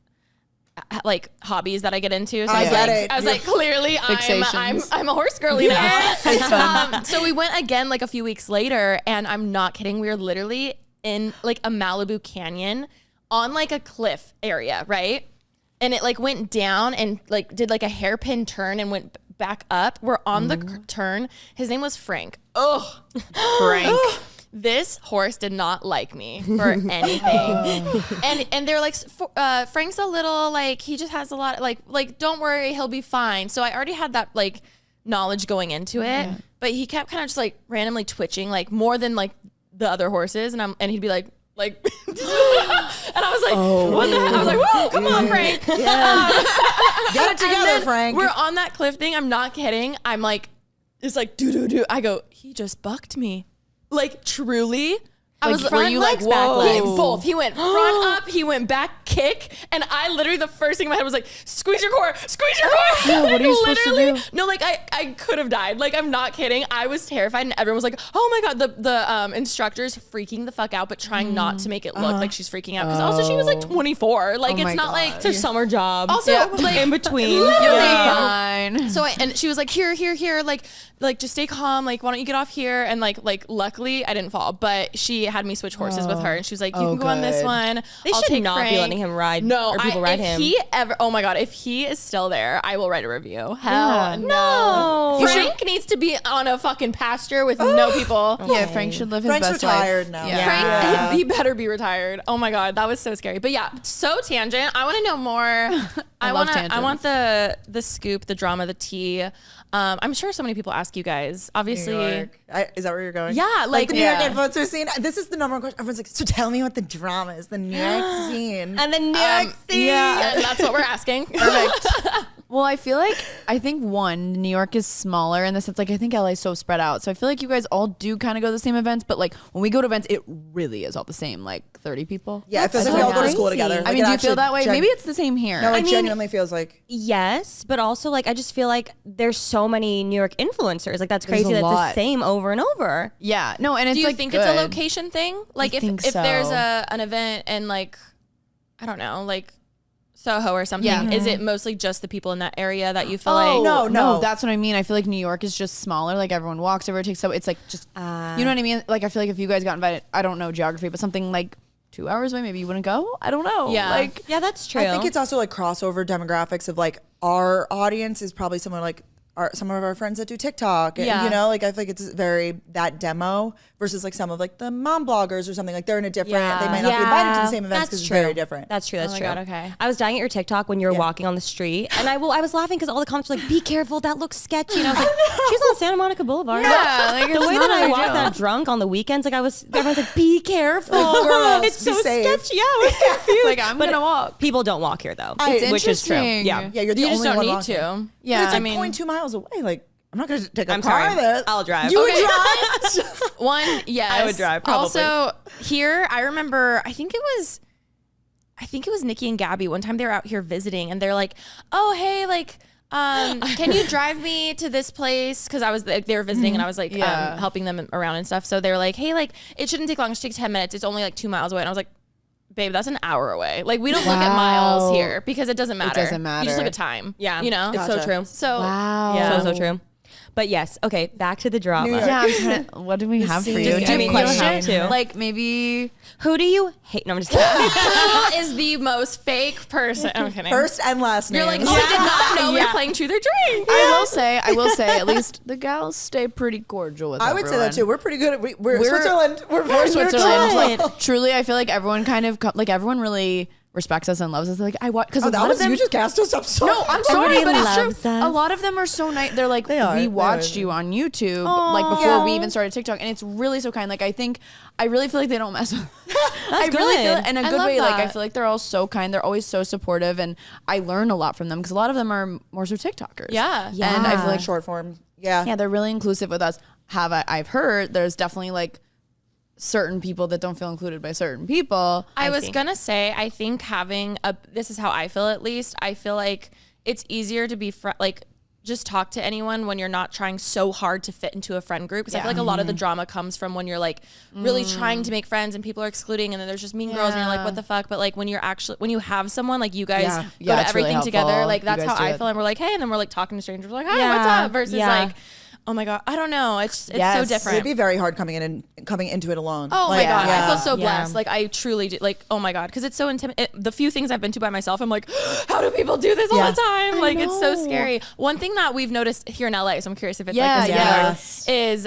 like hobbies that I get into. So I was like, clearly I'm a horse girly now. So we went again like a few weeks later, and I'm not kidding. We were literally in like a Malibu canyon on like a cliff area, right? And it like went down and like did like a hairpin turn and went back up. We're on the turn. His name was Frank. Oh, Frank. This horse did not like me for anything. and they're like, Frank's a little like, he just has a lot like don't worry, he'll be fine. So I already had that like knowledge going into it, but he kept kind of just like randomly twitching, like more than like the other horses. And he'd be like, and I was like, what the heck? I was like, whoa, come on, Frank. Yeah. Get it together, Frank. We're on that cliff thing. I'm not kidding. I'm like, it's like, do. I go, he just bucked me. Like, truly. I was front were you legs, like, back whoa. legs? Both. He went front up, he went back kick, and I literally, the first thing in my head was like, squeeze your core. Yeah, what are you supposed to do? No, like I could have died. Like, I'm not kidding. I was terrified, and everyone was like, oh my God, the instructor's freaking the fuck out, but trying not to make it look like she's freaking out. Because also she was like 24. Like, it's not like It's a summer job. Also, like in between. You'll be fine. So and she was like, here, like just stay calm. Like, why don't you get off here? And like luckily I didn't fall, but she had me switch horses with her, and she was like, you can go on this good. one. They I'll should take not Frank. be letting him ride. No, or people ride if him. he ever, oh my God, if he is still there, I will write a review. Hell Yeah. no. No. Frank needs to be on a fucking pasture with no people. Yeah, Frank should live his Frank's best retired life. now. Yeah. Frank, he better be retired. Oh my God, that was so scary. But yeah, so tangent. I want to know more. I love want the scoop, the drama, the tea. I'm sure so many people ask you guys. Obviously, New York. Is that where you're going? Yeah, like the New York yeah. influencer scene. This is the number one question. Everyone's like, so tell me what the drama is. The New York scene. And the New York scene. yeah, and that's what we're asking. Perfect. Well, I think New York is smaller in the sense, like, I think LA is so spread out. So I feel like you guys all do kind of go to the same events, but like when we go to events, it really is all the same, like 30 people. Yeah, it feels like we all go to school together. I mean, do you feel that way? Maybe it's the same here. No, it genuinely feels like. Yes, but also like I just feel like there's so many New York influencers. Like that's crazy. That's the same over and over. Yeah. No, and it's do you like think good. it's a location thing? Like if so. there's an event in like, I don't know, like Soho or something, is it mostly just the people in that area that you feel like? No, that's what I mean. I feel like New York is just smaller. Like everyone walks over, takes so it's like just you know what I mean? Like I feel like if you guys got invited, I don't know geography, but something like 2 hours away, maybe you wouldn't go. I don't know. Yeah. Like yeah, that's true. I think it's also like crossover demographics of like our audience is probably someone like some of our friends that do TikTok. And, you know, like I feel like it's very that demo versus like some of like the mom bloggers or something. Like they're in a different, they might not be invited to the same events because it's very different. That's true. That's true. God, okay. I was dying at your TikTok when you were walking on the street, and I was laughing because all the comments were like, "Be careful, that looks sketchy." And I was like, "She's on Santa Monica Boulevard." Yeah, like the way that I walked that drunk on the weekends, like everyone's like, "Be careful, like, girls, it's be so safe. sketchy." Yeah, I was confused. like I'm gonna walk. People don't walk here though, It's which is true. interesting. Yeah, Yeah, you're the You only just don't one need walking. to. Yeah, But it's I like mean, 0.2 miles away. Like I'm not going to take a I'm car sorry. there. I'll drive. You would drive? One, yes. I would drive, probably. Also, here, I remember, I think it was Nikki and Gabby. One time they were out here visiting and they're like, oh, hey, like, can you drive me to this place? Because they were visiting and I was like helping them around and stuff. So they were like, hey, like, it shouldn't take long. It should take 10 minutes. It's only like 2 miles away. And I was like, babe, that's an hour away. Like, we don't look at miles here because it doesn't matter. It doesn't matter. You just look at time. Yeah, You know? it's so true. So, wow. Yeah, so true. But yes, okay, back to the drama. Yeah, I'm trying to, what do we have for you? scene. Do you I mean, have you have questions? to. Like maybe Who do you hate? No, I'm just kidding. who is the most fake person? I'm kidding. First and last name. You're like, oh, I did not know we were playing Truth or Drink. I will say, at least the gals stay pretty cordial with I would say that too. We're pretty good at, we're Switzerland. We're Switzerland. good. Truly, I feel like everyone kind of, like everyone really respects us and loves us. Like I watch, because that was you just cast us up so No, I'm sorry, Everybody but it's loves true. us. A lot of them are so nice. They're like, are. we They watched are. you on YouTube, like before we even started TikTok, and it's really so kind. Like I really feel like they don't mess with. I really feel good. in a I good love way. Like I that. feel like they're all so kind. They're always so supportive, and I learn a lot from them because a lot of them are more so TikTokers. Yeah. and I feel like short form. Yeah. they're really inclusive with us. I've heard there's definitely like certain people that don't feel included by certain people. I was gonna say, I think this is how I feel at least. I feel like it's easier to be like just talk to anyone when you're not trying so hard to fit into a friend group. Because I feel like a lot of the drama comes from when you're like really trying to make friends and people are excluding, and then there's just mean girls and you're like, what the fuck? But like when you have someone, like you guys go to it's really everything together, helpful. like You that's guys how do I it. feel. And we're like, hey, and then we're like talking to strangers, we're like, hi, Yeah. what's up? Versus Yeah. like, oh my God, I don't know. It's so Yes. different. It'd be very hard coming into it alone. Oh Like, my God. yeah. I feel so Yeah. blessed. Like I truly do. Like, oh my God. Cause it's so intimidating. The few things I've been to by myself, I'm like, how do people do this all the time? Like it's so scary. One thing that we've noticed here in LA, so I'm curious if it's like this here, is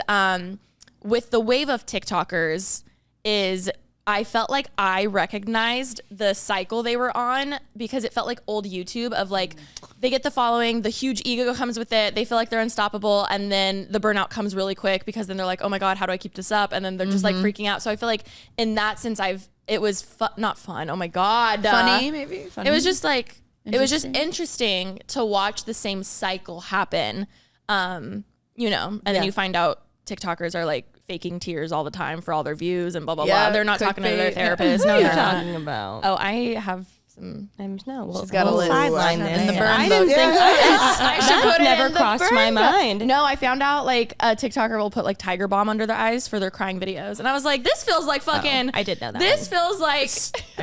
with the wave of TikTokers is I felt like I recognized the cycle they were on because it felt like old YouTube of like, they get the following, the huge ego comes with it. They feel like they're unstoppable. And then the burnout comes really quick because then they're like, oh my God, how do I keep this up? And then they're just like freaking out. So I feel like in that sense, it was not fun. Oh my God. Funny, maybe. Funny. It was just like, it was just interesting to watch the same cycle happen. And then you find out TikTokers are like faking tears all the time for all their views and blah, blah, blah. They're not talking to their therapist. No, What are they're you not. talking about? Oh, I have some. She's got a list. sideline In this. the burn I didn't book. think I should that's put it never in the crossed my burn book. mind. No, I found out like a TikToker will put like Tiger Balm under their eyes for their crying videos, and I was like, this feels like fucking. I did know that This feels like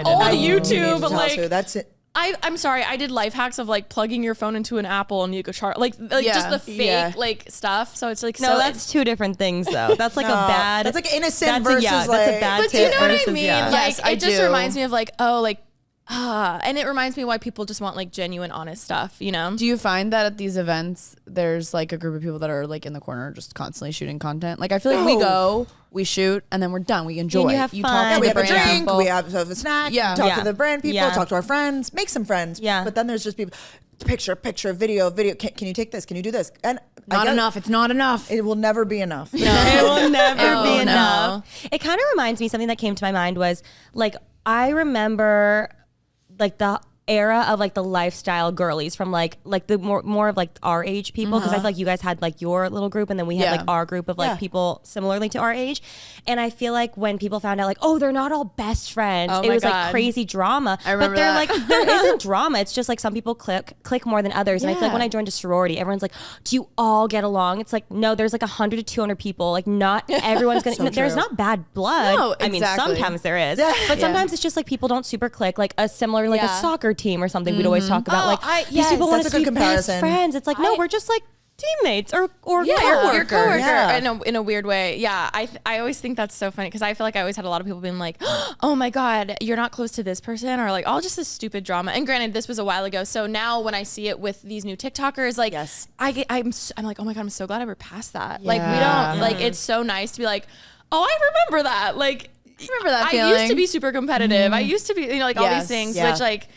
old YouTube. Like That's it. I'm sorry, I did life hacks of like plugging your phone into an Apple and you could charge like just the fake like stuff. So it's like No, that's two different things though. That's like a bad. That's like innocent that's versus that's like. a bad But do you tip know what I versus, mean? yeah. Like Yes, I it just do. reminds me of like, oh, like and it reminds me why people just want like genuine, honest stuff, you know? Do you find that at these events, there's like a group of people that are like in the corner just constantly shooting content? Like I feel like we go, we shoot, and then we're done. We enjoy. And you have talk fun. to We the have a brand drink, people. we have a snack, Yeah. talk Yeah. to the brand people, Yeah. talk to our friends, make some friends. Yeah. But then there's just people, picture, video. Can you take this? Can you do this? And Not enough. It's not enough. It will never be enough. It will never be no. enough. It kind of reminds me, something that came to my mind was like, I remember like the era of like the lifestyle girlies from like the more of like our age people, because I feel like you guys had like your little group and then we had like our group of like people similarly to our age. And I feel like when people found out like, oh, they're not all best friends, it was like crazy drama. I remember but they're that. like, there isn't drama. It's just like some people click more than others. And I feel like when I joined a sorority, everyone's like, do you all get along? It's like, no, there's like 100 to 200 people. Like not everyone's gonna. There's not bad blood. No, I mean, exactly. sometimes there is, but sometimes it's just like people don't super click. Like a similar like a soccer team or something. We'd always talk about these people want to be best friends. It's like no, we're just like teammates or your coworker Yeah. in a weird way. Yeah, I always think that's so funny because I feel like I always had a lot of people being like, oh my god, you're not close to this person, or like all just this stupid drama. And granted, this was a while ago, so now when I see it with these new TikTokers, like I'm like, oh my god, I'm so glad we're past that. Like we don't like it's so nice to be like, oh, I remember that. Like remember that I feeling. used to be super competitive. I used to be, you know, like all these things, Yeah. which like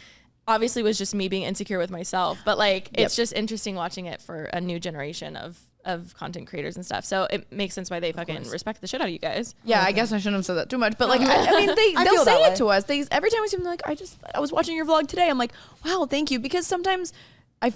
obviously was just me being insecure with myself. But like it's just interesting watching it for a new generation of content creators and stuff. So it makes sense why they fucking respect the shit out of you guys. Yeah, I guess I shouldn't have said that too much, but like, I mean, they'll feel say that it to us. Every time we see them, like, I was watching your vlog today. I'm like, wow, thank you. Because sometimes,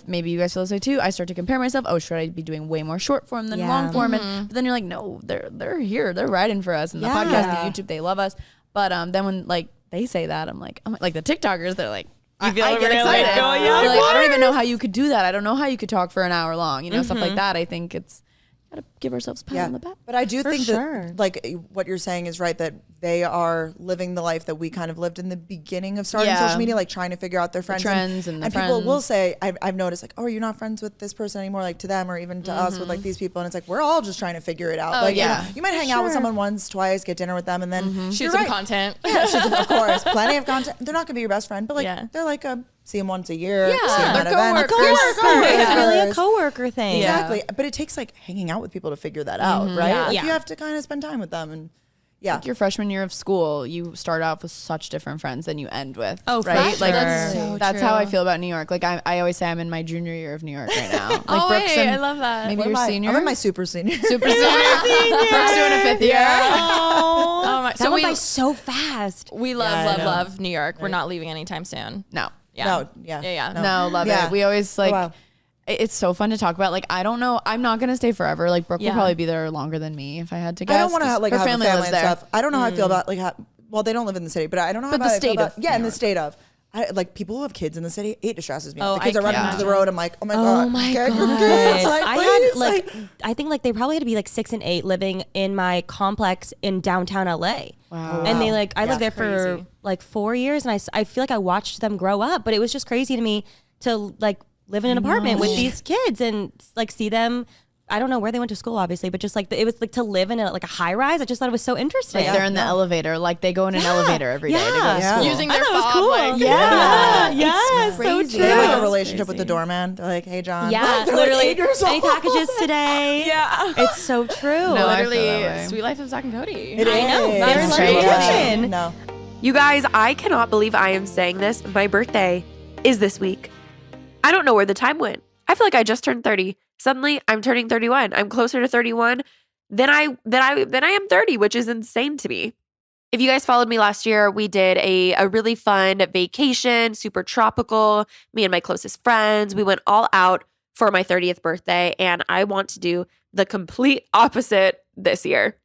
maybe you guys feel this way too. I start to compare myself. Oh, should I be doing way more short form than long form? But then you're like, no, they're here. They're riding for us. And the podcast, the YouTube, they love us. But then when like they say that, I'm like the TikTokers, they're like, I get excited. They're like, I don't even know how you could do that. I don't know how you could talk for an hour long. You know, stuff like that. I think it's gotta give ourselves a pat on the back. But I do think that like what you're saying is right, that they are living the life that we kind of lived in the beginning of starting social media, like trying to figure out their friends, trends and people will say, I've noticed like, oh, are you not friends with this person anymore, like to them or even to us with like these people, and it's like we're all just trying to figure it out. Like you might hang out with someone once, twice, get dinner with them, and then Shoot some content. Yeah, of course, plenty of content. They're not gonna be your best friend, but like they're like see them once a year. See them at events. It's really a coworker thing. Exactly. But it takes like hanging out with people to figure that out, right? Yeah. Like Yeah. you have to kind of spend time with them, and Like your freshman year of school, you start off with such different friends than you end with. Oh, for right? sure. Like That's so how I true. feel about New York. Like I always say I'm in my junior year of New York right now. Like Oh, Brooke's wait, in- I love that. Maybe What you're am I? senior. I'm in my super senior. super senior. Brooke's doing a fifth year. Oh my! That So went by so fast. we love New York. We're not leaving anytime soon. No. Yeah. No, yeah. Yeah. No, love Yeah. it. We always like. wow. It's so fun to talk about. Like I don't know. I'm not gonna stay forever. Like Brooke will probably be there longer than me if I had to guess. I don't want to like her have family a family lives and there. stuff. I don't know how I feel about like well, they don't live in the city, but I don't know But how the I feel state about of in New the York. state of. Like people who have kids in the city, it distresses me. Oh, The kids I are running can into the road. I'm like, oh my god, Oh my get your god! kids. Like, I please, had like I think like they probably had to be like 6 and 8 living in my complex in downtown LA. Wow. And they like I lived there for crazy. like 4 years, and I feel like I watched them grow up. But it was just crazy to me to like live in an apartment with these kids and like see them. I don't know where they went to school, obviously, but just like it was like to live in a high rise. I just thought it was so interesting. Like they're in the elevator. Like they go in an elevator every day to go to Yeah. school. Using their I thought it was fob, cool. like, Yeah, so crazy. true. They have like a That's relationship with crazy. the doorman. They're like, hey John. Yeah, They're literally. like 8 years Any old. packages today? Yeah. It's so true. No, I feel that Literally, way. Sweet Life of Zach and Cody. It I know. is. They're It's straight true. kitchen. No. You guys, I cannot believe I am saying this. My birthday is this week. I don't know where the time went. I feel like I just turned 30. Suddenly, I'm turning 31. I'm closer to 31 than I am 30, which is insane to me. If you guys followed me last year, we did a really fun vacation, super tropical. Me and my closest friends, we went all out for my 30th birthday, and I want to do the complete opposite this year.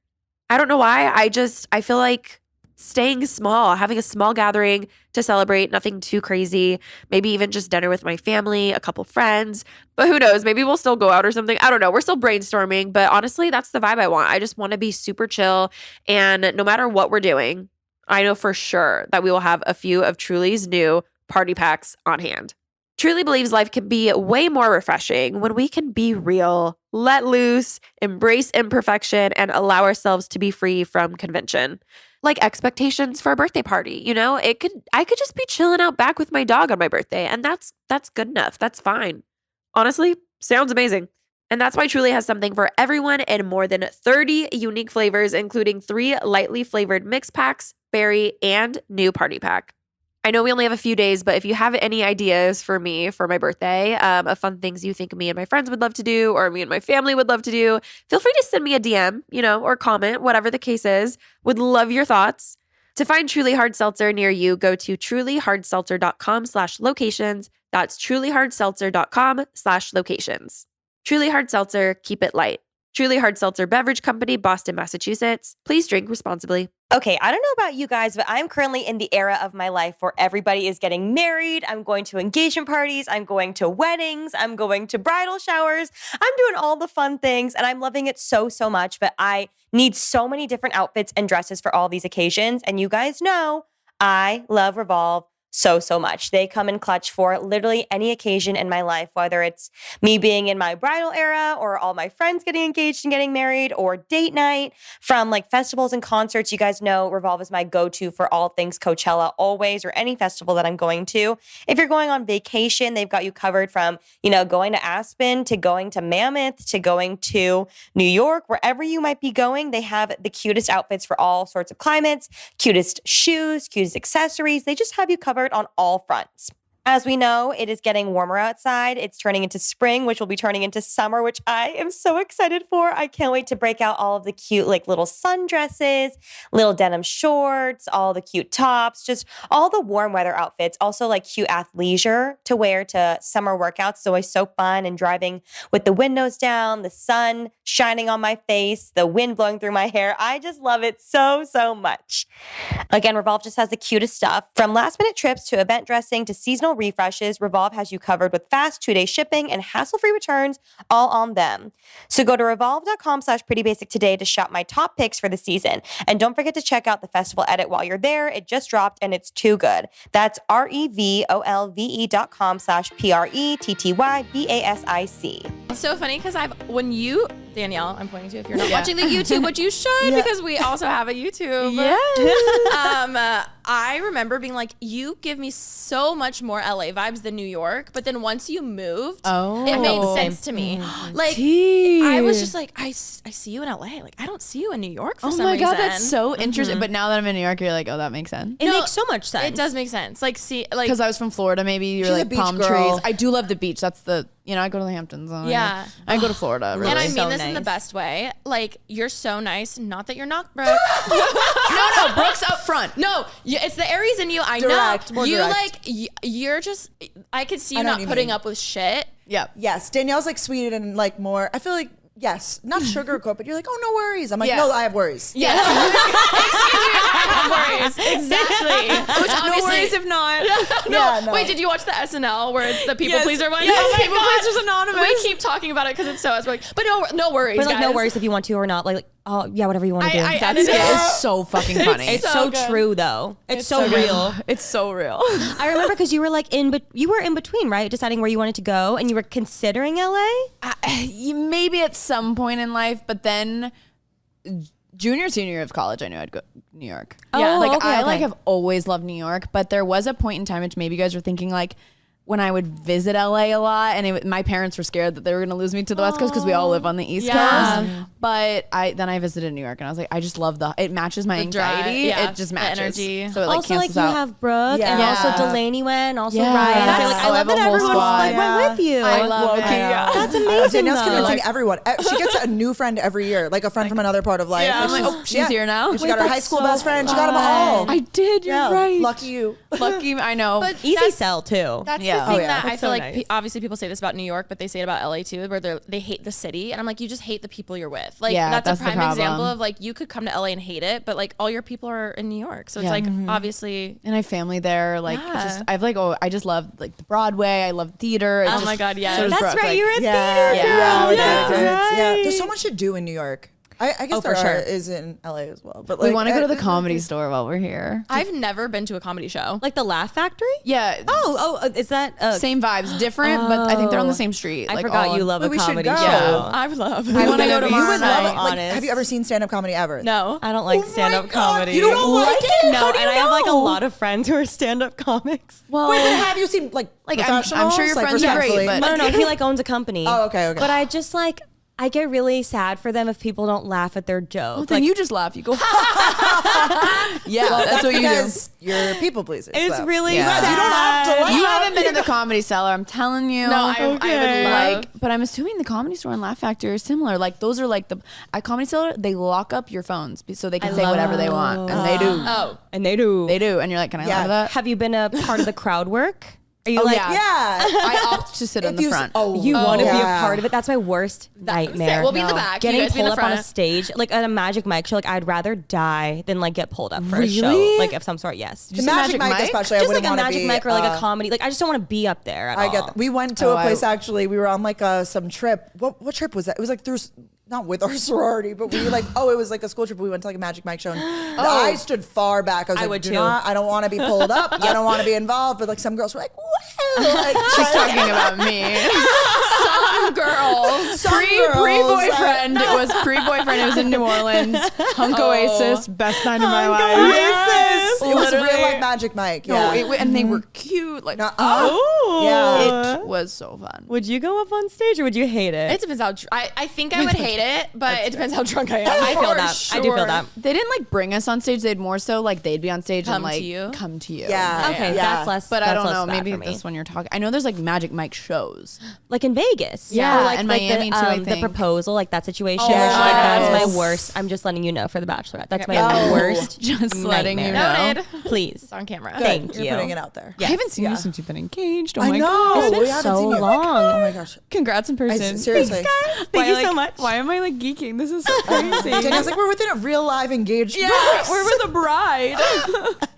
I don't know why. I feel like staying small, having a small gathering to celebrate, nothing too crazy, maybe even just dinner with my family, a couple friends, but who knows, maybe we'll still go out or something. I don't know. We're still brainstorming, but honestly, that's the vibe I want. I just want to be super chill, and no matter what we're doing, I know for sure that we will have a few of Truly's new party packs on hand. Truly believes life can be way more refreshing when we can be real, let loose, embrace imperfection, and allow ourselves to be free from convention. Like expectations for a birthday party, you know? I could just be chilling out back with my dog on my birthday, and that's good enough. That's fine. Honestly, sounds amazing. And that's why Truly has something for everyone in more than 30 unique flavors, including 3 lightly flavored mix packs, berry, and new party pack. I know we only have a few days, but if you have any ideas for me for my birthday, of fun things you think me and my friends would love to do, or me and my family would love to do, feel free to send me a DM, or comment, whatever the case is. Would love your thoughts. To find Truly Hard Seltzer near you, go to trulyhardseltzer.com/locations. That's trulyhardseltzer.com/locations. Truly Hard Seltzer, keep it light. Truly Hard Seltzer Beverage Company, Boston, Massachusetts. Please drink responsibly. Okay, I don't know about you guys, but I'm currently in the era of my life where everybody is getting married. I'm going to engagement parties. I'm going to weddings. I'm going to bridal showers. I'm doing all the fun things and I'm loving it so, so much. But I need so many different outfits and dresses for all these occasions. And you guys know I love Revolve so, so much. They come in clutch for literally any occasion in my life, whether it's me being in my bridal era or all my friends getting engaged and getting married or date night from like festivals and concerts. You guys know Revolve is my go-to for all things Coachella always, or any festival that I'm going to. If you're going on vacation, they've got you covered from, going to Aspen to going to Mammoth to going to New York, wherever you might be going. They have the cutest outfits for all sorts of climates, cutest shoes, cutest accessories. They just have you covered on all fronts. As we know, it is getting warmer outside. It's turning into spring, which will be turning into summer, which I am so excited for. I can't wait to break out all of the cute, little sundresses, little denim shorts, all the cute tops, just all the warm weather outfits. Also, cute athleisure to wear to summer workouts. It's always so fun, and driving with the windows down, the sun shining on my face, the wind blowing through my hair. I just love it so, so much. Again, Revolve just has the cutest stuff. From last minute trips to event dressing to seasonal refreshes, Revolve has you covered with fast 2-day shipping and hassle-free returns, all on them. So go to revolve.com/prettybasic today to shop my top picks for the season. And don't forget to check out the festival edit while you're there. It just dropped and it's too good. That's revolve.com/prettybasic. It's so funny because Danielle, I'm pointing to if you're not watching the YouTube, which you should because we also have a YouTube. Yeah. I remember being like, you give me so much more LA vibes than New York, but then once you moved, it made sense to me. I was just like, I see you in LA. I don't see you in New York for some reason. Oh my God, that's so interesting. But now that I'm in New York, you're like, oh, that makes sense. It makes so much sense. It does make sense. Because I was from Florida, maybe you're She's a like beach palm girl. trees. I do love the beach. That's I go to the Hamptons. Yeah. I go to Florida. Really. And I mean So this in the nice. best way. You're so nice. Not that you're not, Brooke. no, Brooke's up front. No, it's the Aries in you. I Direct, know. more You direct. you're just. I could see you I know not what you putting mean. up with shit. Yeah. Yes, Danielle's sweet and more. I feel like yes, not sugarcoat, but you're like, oh, no worries. I'm like, Yeah. no, I have worries. Yes. Excuse me. Exactly. Which obviously, No worries if not. No. Wait, did you watch the SNL where it's the people pleaser one? Yes, Oh my People God. Pleasers Anonymous. We keep talking about it because it's so like, but no worries. But no guys. worries if you want to or not. Oh yeah, whatever you want to do. I That edited skit it. is so fucking funny. It's so so good. true though. It's so real. It's so real. I remember because you were you were in between, right? Deciding where you wanted to go, and you were considering LA. Maybe at some point in life, but then senior year of college, I knew I'd go to New York. Yeah. I have always loved New York, but there was a point in time which maybe you guys were thinking when I would visit LA a lot, and my parents were scared that they were going to lose me to the West Coast because we all live on the East Coast. But I visited New York, and I was like, I just love it matches my anxiety. drive, It just the matches. energy. So it Also, cancels you out. have Brooke, and Yeah. also Delaney went, also Yes. Ryan. Yes. I I love have that a whole everyone squad. went with you. I love it. That's amazing. Danielle's though. convincing everyone. She gets a new friend every year, a friend from another part of life. Yeah, I'm Like, like, she's here now. She got her high that's school so best friend. She got them all. I did. You're right. Lucky you. Lucky. I know. But Easy that's- sell too. That's Yeah. the thing Oh, yeah. that I That's feel so like nice. obviously people say this about New York, but they say it about LA too, where they hate the city. And I'm like, you just hate the people you're with. Yeah, that's that's a the prime example problem. of you could come to LA and hate it, but all your people are in New York. So it's Yeah. obviously. And I have family there. Yeah. I just love the Broadway. I love theater. Oh my God, yes. so does That's Brooke. right. You're in Yeah, theater. Yeah. yeah, Yeah. yeah. There's so much to do in New York. I guess for sure. is in LA as well. But We want to go to the Comedy Store while we're here. I've never been to a comedy show. Like the Laugh Factory. Yeah. Is that? Same vibes, different, but I think they're on the same street. I forgot you love a we should comedy go. show. Yeah. I would love. I want to go You tomorrow would love night. it. Honest. Have you ever seen stand-up comedy ever? No. I don't like stand-up comedy. You don't like it? No, How do you and I have a know? lot of friends who are stand-up comics. Well, Wait, but have you seen I'm professionals? sure your friends are great, respectfully? but No, he owns a company. Oh, okay. But I just I get really sad for them if people don't laugh at their joke. Well, then you just laugh. You go, yeah, that's what you do. Because you're people pleasers. It's so. really Yeah. sad. You don't have to laugh. You haven't been in the Comedy Cellar, I'm telling you. No, I would love. But I'm assuming the Comedy Store and Laugh Factory are similar. Like those are like at Comedy Cellar, they lock up your phones so they can say whatever they want, and they do. Oh, And they do. They do, and you're like, can I laugh at that? Have you been a part of the crowd work? Are you yeah. Yeah. I opt to sit in the front. You want to be a yeah. part of it? That's my worst nightmare. We'll be in the back. You Getting guys be in pulled the up on a front. stage, like at a Magic Mike show, like I'd rather die than like get pulled up for a Really? show, like of some sort. Yes, The just, Magic Mike, especially, I just wouldn't like a want to Magic be. Mike or like a comedy. Like I just don't want to be up there at all. I get that. We went to a place I- actually. We were on like some trip. What trip was that? It was like through. Not with our sorority, but we were like, it was like a school trip. We went to like a Magic Mike show. And I stood far back. I was like, would do too. not, I don't want to be pulled up. I don't want to be involved. But like some girls were like, wow. Like, She's talking about me. some girls. Pre-boyfriend. It was pre-boyfriend. It was in New Orleans. Hunk Oasis. Best night of my life. Yes. It was Literally. real like Magic Mike. No, Yeah. and they were cute. Like, Yeah. it was so fun. Would you go up on stage or would you hate it? It depends how. I think I would hate it, but it depends how drunk I am. I feel For that. Sure. I do feel that. They didn't like bring us on stage. They'd more so like they'd be on stage Come and like to you? come to you. Yeah. Okay, Yeah. that's less. But I that's don't less know. bad Maybe for me. this one you're talking. I know there's like Magic Mike shows. Like in Vegas. Yeah, Or, like, and like Miami the, too, I The think. proposal, like that situation. Oh, where she, like, that's yes. my worst. I'm just letting you know for the Bachelorette. That's my Oh. worst. Just letting you nightmare. know. Noted. Please. It's on camera. Thank You're you. putting it out there. I haven't seen you since you've been engaged. Oh I my know. god! It's been We haven't so seen you. long. Oh my gosh. Congrats in person. Seriously. Thank you so much. Why am I like geeking? This is so crazy. Danielle's like, we're within a real live engaged. Yeah, we're with a bride.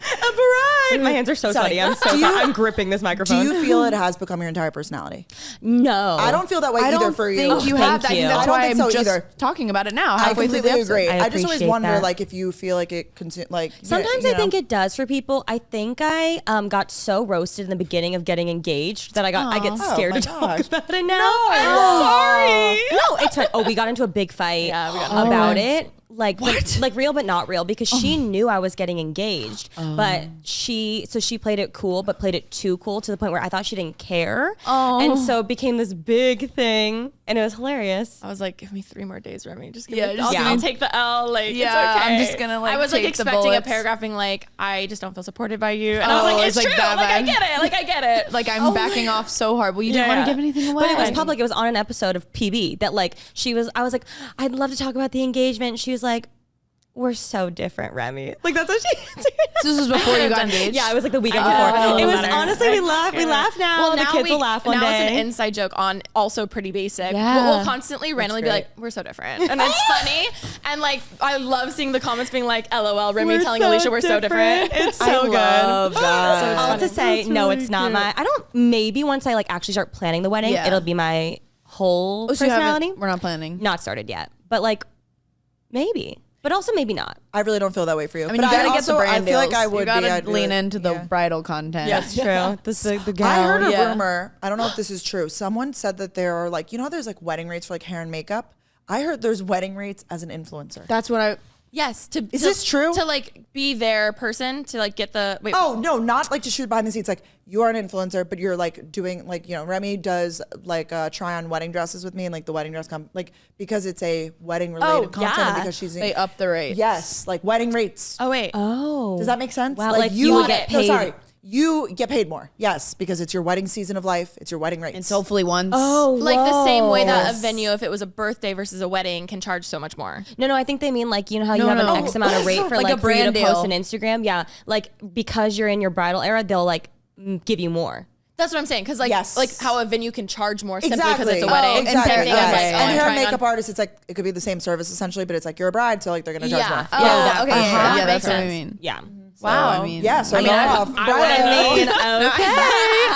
A bride. My hands are so Sorry. sweaty. I'm so Do you- sorry. I'm gripping this Do microphone. you feel it has become your entire personality? No. I don't feel that way I either don't for you. think you have that. I Thank think you. that's I don't why think I'm so just either. talking about it now. I Halfway through the completely episode. agree. I I just always appreciate wonder, that. like, if you feel like it like. Sometimes you I think know. it does for people. I think I got so roasted in the beginning of getting engaged that I get scared my to talk gosh. about it now. I'm sorry. No, it's fine. Oh, we got into a big fight about it. Like real but not real, because she knew I was getting engaged, but she played it cool, but played it too cool to the point where I thought she didn't care, and so it became this big thing, and it was hilarious. I was like, give me 3 more days, Remy. Just give Yeah, me, just I'll give me- take the L. Like, Yeah, it's okay. I'm just gonna, like, I was like take the expecting a bullets. paragraph being like, I just don't feel supported by you, and I was Oh, like, it's it's like true. that Like I vibe. get it. Like I get it. Like I'm backing off so hard. Well, you didn't Yeah. want to give anything away. But it was public. It was on an episode of PB that like I was like, I'd love to talk about the engagement. She was like, we're so different, Remy. Like that's what she answered. So this was before you got engaged. Yeah, it was like the weekend before. It was honestly, we laugh now. Well, the now kids will laugh one now day. it's an inside joke on also Pretty Basic. Yeah. We'll constantly randomly be like, we're so different. And it's funny. And like, I love seeing the comments being like, LOL, Remy telling Alisha we're so different. It's so good. Love that. All to say, no, it's not my. I don't. Maybe once I like actually start planning the wedding, Yeah. it'll be my whole So you haven't- personality. we're not planning. Not started yet, but like maybe, but also maybe not. I really don't feel that way for you. I mean, but you gotta get the also, brand I feel like deals. I would You gotta be. I'd lean really- into the yeah. bridal content. That's true. The gown. I heard a Yeah. rumor. I don't know if this is true. Someone said that there are like, you know, how there's like wedding rates for like hair and makeup. I heard there's wedding rates as an influencer. That's what I. Yes. Is this true? To like be their person, to like get the, wait. Oh no, not like to shoot behind the scenes. Like you are an influencer, but you're like doing like, you know, Remy does like try on wedding dresses with me, and like the wedding dress like because it's a wedding related content and because she's They up the rate. yes, like wedding rates. Oh, wait. Oh, Does that make sense? Wow, like you would get No, paid. sorry. You get paid more. Yes, because it's your wedding season of life. It's your wedding rates. And so hopefully once. Oh, Like the same way that Yes. a venue, if it was a birthday versus a wedding, can charge so much more. No, I think they mean like, you know how you No, have no. an X amount of rate for Like a like for you to brand post deal. on Instagram. Yeah, like because you're in your bridal era, they'll like give you more. That's what I'm saying. Because like, Yes. like how a venue can charge more simply Exactly. because it's a wedding. Exactly. And same thing yes. as like, And I'm hair and trying makeup on. artists, it's like it could be the same service essentially, but it's like you're a bride, so like they're gonna charge Yeah. more. Oh, Yeah, okay. that- Yeah, Yeah, that that's makes what I sense. mean. Yeah. Wow. I mean, Yeah, so I mean, off. I mean, okay,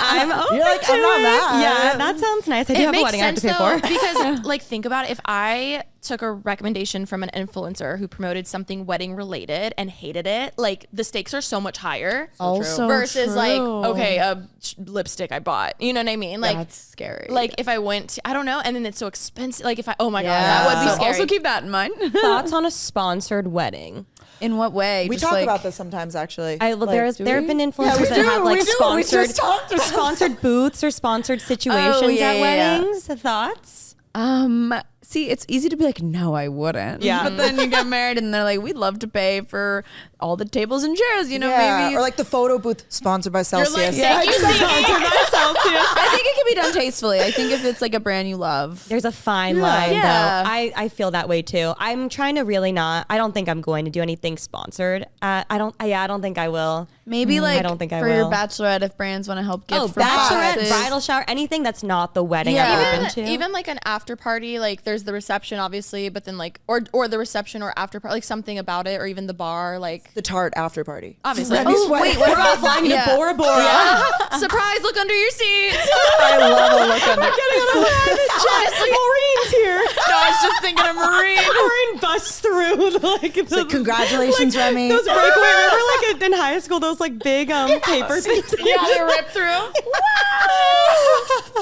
I'm open You're like, to I'm not it. mad. Yeah, that sounds nice. I do It have a makes wedding I have to sense pay though, for. because like think about it. If I took a recommendation from an influencer who promoted something wedding related and hated it, like the stakes are so much higher. Also versus like, true. okay, a lipstick I bought. You know what I mean? Like That's scary. Like if I went to, I don't know, and then it's so expensive. Like if I, oh my god, Yeah. that would be So scary. also keep that in mind. Thoughts on a sponsored wedding? In what way? We Just talk like- about this sometimes actually. There have been influencers we that do, have like we do. We sponsored just talked about sponsored booths or sponsored situations Oh, yeah, at yeah, yeah. weddings. Thoughts? see, it's easy to be like, no, I wouldn't. Yeah. But then you get married and they're like, we'd love to pay for all the tables and chairs, maybe. Or like the photo booth sponsored by Celsius. You're like, thank you, Celsius. I think it can be done tastefully. I think if it's like a brand you love. There's a fine line, though. I feel that way too. I'm trying to really not. I don't think I'm going to do anything sponsored. I don't think I will. Maybe like I don't think I for will. your bachelorette, if brands want to help gift for bachelorette, boxes. bridal shower, anything that's not the wedding I'm open to. Even like an after party, like there's the reception obviously, but then like or the reception or after party, like something about it, or even the bar, like The Tart after party. obviously. Wait, we're all flying to Bora Bora. Surprise! Look under your seats. I love a look under. Maureen's here. No, I was just thinking of Maureen. Maureen busts through Like, congratulations, Remy. those breakaway. Remember, like in high school, those like big paper things. Yeah, they rip through.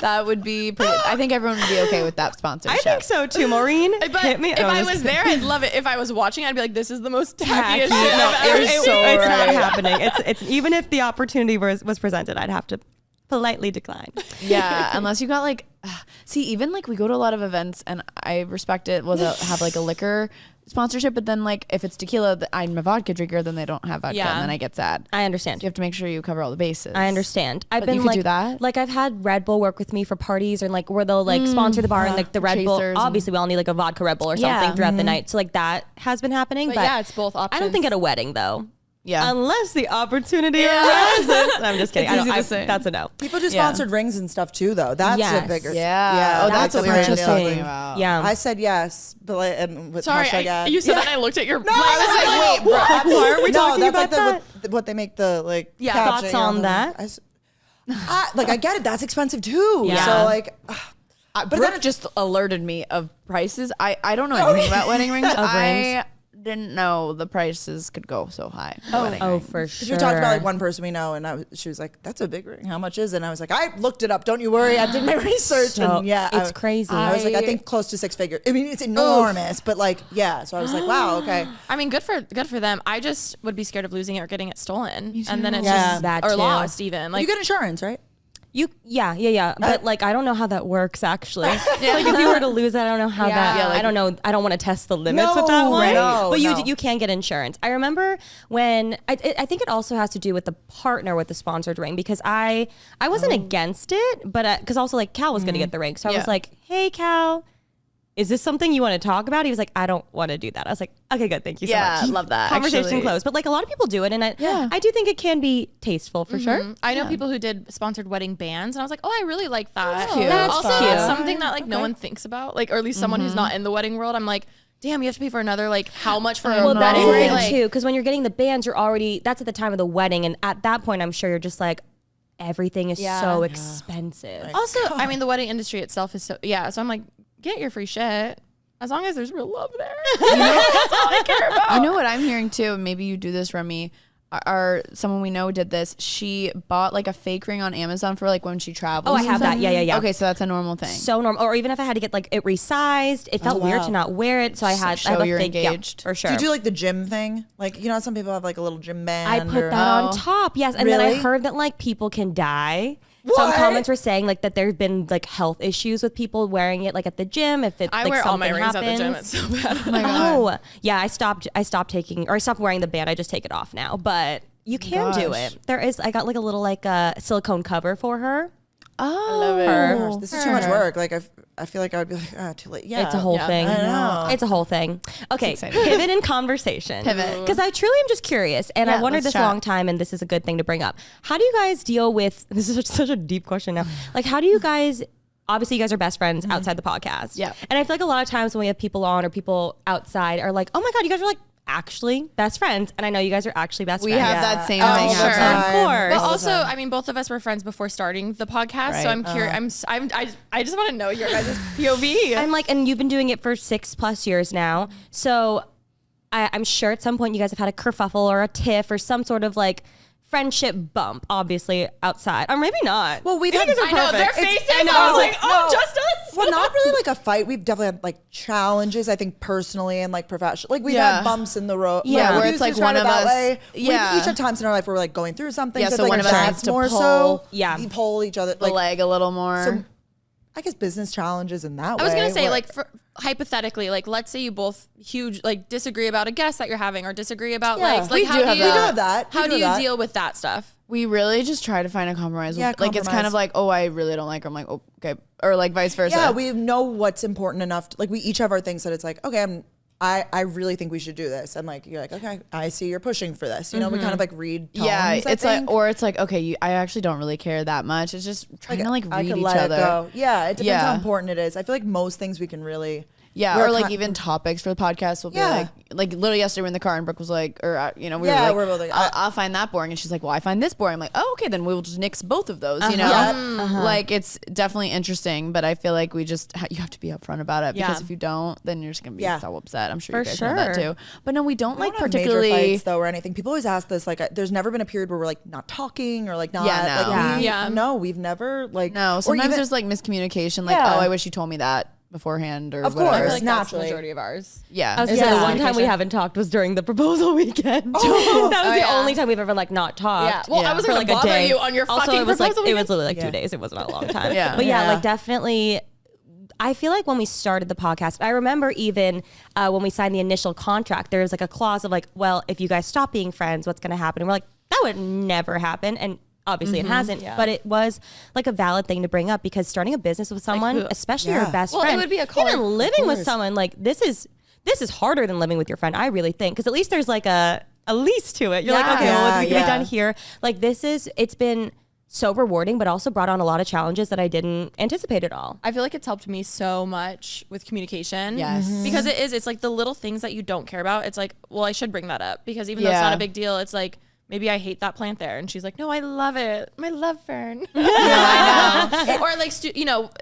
That would be pretty, I think everyone would be okay with that sponsorship. I think so too, Maureen. But hit me. if I was there, I'd love it. If I was watching, I'd be like, "This is the most tackiest shit No, I've ever it's seen." not happening. It's even if the opportunity was presented, I'd have to politely decline. Yeah, unless you got like, see, even like we go to a lot of events and I respect it. Have like a liquor sponsorship, but then like if it's tequila, I'm a vodka drinker, then they don't have vodka, and then I get sad. I understand. You have to make sure you cover all the bases. I understand. I've But been you could like, do that? Like I've had Red Bull work with me for parties, or like where they'll like sponsor the bar and like the Red Bull. Chasers Obviously, we all need like a vodka Red Bull or something throughout the night. So like that has been happening. But But yeah, it's both options. I don't think at a wedding though. Yeah. Unless the opportunity arises. I'm just kidding. It's easy to say. That's a no. People do sponsored rings and stuff too, though. That's Yes. a bigger. Yeah. Oh, that's a what we were just brand talking deal. about. Yeah. I said yes, but and with Sorry, hashtag ad. you said that. And I looked at your. No, I was like, wait, bro. Why are we talking that's about like that? what they make the like. Yeah, caption, thoughts on that? I get it. That's expensive too. Yeah. So like, But then it just alerted me of prices. I don't know anything about wedding rings. I didn't know the prices could go so high. Oh, for because sure. we talked about like one person we know, and she was like, "That's a big ring. How much is it?" And I was like, "I looked it up. Don't you worry. I did my research." So, and yeah, it's crazy. I was like, I think close to 6 figures. I mean, it's enormous, but like, yeah. So I was like, wow, okay. I mean, good for them. I just would be scared of losing it or getting it stolen, and then it's Yeah. just That or too. lost even. Like You get insurance, right? Yeah. But like, I don't know how that works actually. Like if you were to lose it, I don't know how that. Yeah, like- I don't know. I don't want to test the limits with No, that one. right. No, but no. you can get insurance. I remember when I think it also has to do with the partner with the sponsored ring, because I wasn't against it, but because also like Cal was going to get the ring, so I was like, hey Cal, is this something you want to talk about? He was like, I don't want to do that. I was like, okay, good. Thank you so much. Yeah, love that. Conversation actually. closed. But like a lot of people do it. And I do think it can be tasteful for sure. I know people who did sponsored wedding bands, and I was like, oh, I really like that. cute. That's That's also cute. that's something that like no one thinks about, like, or at least someone who's not in the wedding world. I'm like, damn, you have to pay for another, like, how much for a Well, that's wedding? the Right? thing Like, too, because when you're getting the bands, that's at the time of the wedding, and at that point, I'm sure you're just like, everything is so expensive. also, I mean, the wedding industry itself is so So I'm like, get your free shit. As long as there's real love there. That's all I care about. You know what I'm hearing too? Maybe you do this, Remy. Or someone we know did this. She bought like a fake ring on Amazon for like when she travels. Oh, I have that. Yeah. Okay, so that's a normal thing. So normal. Or even if I had to get like it resized, it felt weird to not wear it. So I had show I have a you're fake, engaged. for sure. Do you do like the gym thing? Like, you know, some people have like a little gym band. I put that on top, yes. And then I Really? heard that like people can die. Some comments were saying like that there've been like health issues with people wearing it like at the gym. If it I like wear all my something rings happens. at the gym. It's so bad. Oh, yeah. I stopped wearing the band. I just take it off now. But you can do it. There is. I got like a little like silicone cover for her. I love Gosh, this is too much work. Like, I feel like I would be like, too late. Yeah. It's a whole thing. I know. It's a whole thing. Okay, exciting. pivot in conversation. Pivot. Because I truly am just curious, and I wondered let's this a chat. long time, and this is a good thing to bring up. How do you guys deal with, this is such a deep question now, like how do you guys, obviously you guys are best friends outside the podcast. Yeah. And I feel like a lot of times when we have people on or people outside are like, oh my God, you guys are like actually best friends. And I know you guys are actually best We friends. have that same Oh, thing. sure. happen. Of course. But also, I mean, both of us were friends before starting the podcast, so I'm curious. I just want to know your guys' POV. I'm like, and you've been doing it for 6+ years now. So I'm sure at some point you guys have had a kerfuffle or a tiff or some sort of like friendship bump, obviously outside, or maybe not. Well, we've Maybe had, you guys are I know their perfect. faces. I know. I was like, No. oh, just us. Well, not really like a fight. We've definitely had like challenges, I think, personally and like professionally. Like we've Yeah. had bumps in the road. Yeah, where we it's used to like describe one it of that us- way. yeah. We've each had times in our life where we're like going through something. Yeah, so so it's one like of us that's needs to more pull- so. Yeah. You pull each other. The Like, leg a little more. so I guess business challenges in that way. I was gonna say, where- like, for hypothetically, like let's say you both disagree about a guest that you're having or disagree about we how do do you have that. how do you deal with that stuff? We really just try to find a compromise. Yeah, Like it's kind of like, oh, I really don't like her. I'm like, oh, okay. Or like vice versa. Yeah, we know what's important enough. Like we each have our things that it's like, okay, I really think we should do this. And like, you're like, okay, I see you're pushing for this. You know, we kind of like read tones, Yeah, I it's think. like, or it's like, okay, I actually don't really care that much. It's just trying to like I read could each let other. it go. Yeah, it depends Yeah. how important it is. I feel like most things we can really. Yeah, we're or like kind- even topics for the podcast will be Yeah. like literally yesterday we're in the car and Brooke was like, or we were Yeah, like, we're both like, I'll find that boring, and she's like, well, I find this boring. I'm like, oh, okay, then we'll just nix both of those, you know? Like it's definitely interesting, but I feel like we just you have to be upfront about it because if you don't, then you're just gonna be so upset. I'm sure you guys know that too. But no, we don't We like don't have particularly major fights though or anything. People always ask this. Like, there's never been a period where we're like not talking or like not. No, we've never like. No, or sometimes even- there's like miscommunication. Like, Yeah. oh, I wish you told me that beforehand or Of whatever. course. I feel like that's the naturally. majority of ours. Yeah. I was gonna say the one time we haven't talked was during the proposal weekend. That was the only time we've ever like not talked. Yeah. Well, I was for gonna like a bother day. you on your also, fucking it was proposal like it was weekend. literally like 2 days. It wasn't a long time. Yeah. But yeah, Yeah. like definitely. I feel like when we started the podcast, I remember even when we signed the initial contract, there was like a clause of like, well, if you guys stop being friends, what's going to happen? And we're like, that would never happen. And obviously it hasn't, but it was like a valid thing to bring up because starting a business with someone, especially your best Well, it friend, would be a even living with someone, like this is harder than living with your friend, I really think. Because at least there's like a lease to it. You're like, okay, well, what can be done here? Like it's been so rewarding, but also brought on a lot of challenges that I didn't anticipate at all. I feel like it's helped me so much with communication. Yes. Because it's like the little things that you don't care about. It's like, well, I should bring that up because even though it's not a big deal, it's like, maybe I hate that plant there. And she's like, no, I love it. My love fern. I know. Or like,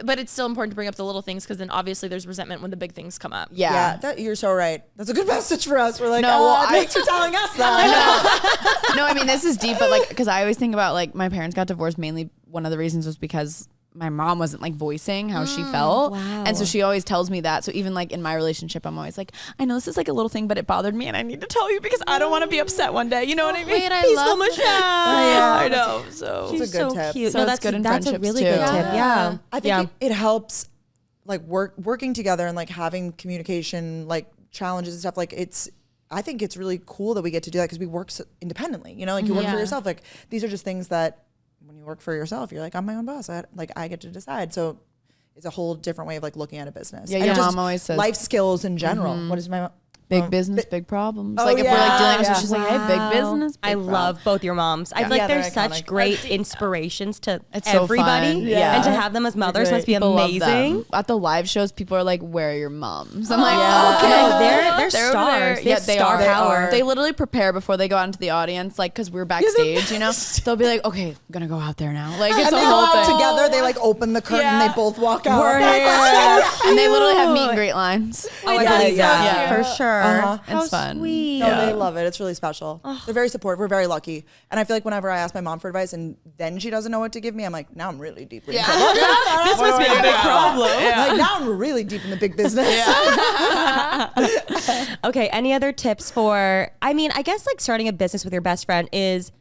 but it's still important to bring up the little things because then obviously there's resentment when the big things come up. Yeah, you're so right. That's a good message for us. We're like, thanks for telling us that. I know. No, I mean, this is deep, but like, because I always think about like my parents got divorced mainly. One of the reasons was because my mom wasn't like voicing how she felt. Wow. And so she always tells me that. So even like in my relationship, I'm always like, I know this is like a little thing, but it bothered me and I need to tell you because I don't want to be upset one day. You know what I mean? Wait, I Peaceful love Michelle. Yeah. I know. So She's It's a good so tip. cute. So No, it's that's good in that's a friendships, really too. good tip. Yeah. I think it helps like working together and like having communication like challenges and stuff. Like I think it's really cool that we get to do that because we work independently. You know, like you work for yourself. Like these are just things that when you work for yourself, you're like, I'm my own boss. I get to decide. So it's a whole different way of like looking at a business. Yeah, And your just mom always says life skills in general. What is my big business, big problems. Oh, like if we're like dealing with yeah. it, she's like, hey, big business, big I problem. love both your moms. I feel like Yeah, they're they're such iconic. great inspirations to It's so everybody. fun. Yeah. And to have them as mothers must be People love amazing. them. At the live shows, people are like, where are your moms? I'm like, Okay. okay. No, they're over stars. there. They have star power. They literally prepare before they go out into the audience, like, because we're backstage, you know? They'll be like, okay, I'm going to go out there now. Like, it's and a they whole go out thing. together. They like open the curtain. They both walk out. We're here. And they literally have meet and greet lines. Oh, I That's believe so that. cute. For sure. Uh-huh. It's fun. Sweet. No, they love it. It's really special. They're very supportive. We're very lucky. And I feel like whenever I ask my mom for advice and then she doesn't know what to give me, I'm like, now I'm really deep. This must be a big problem. Like now I'm really deep in the big business. Okay, any other tips for, I mean, I guess like starting a business with your best friend is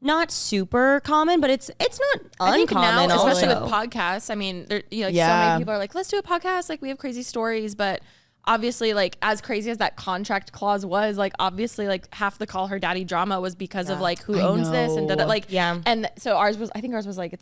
not super common, but it's not I think uncommon. now, especially also. with podcasts, I mean, so Yeah. many people are like, let's do a podcast. Like we have crazy stories, but obviously like as crazy as that contract clause was, like obviously like half the Call Her Daddy drama was because of like who owns this and know. like, Yeah. And so I think ours was like,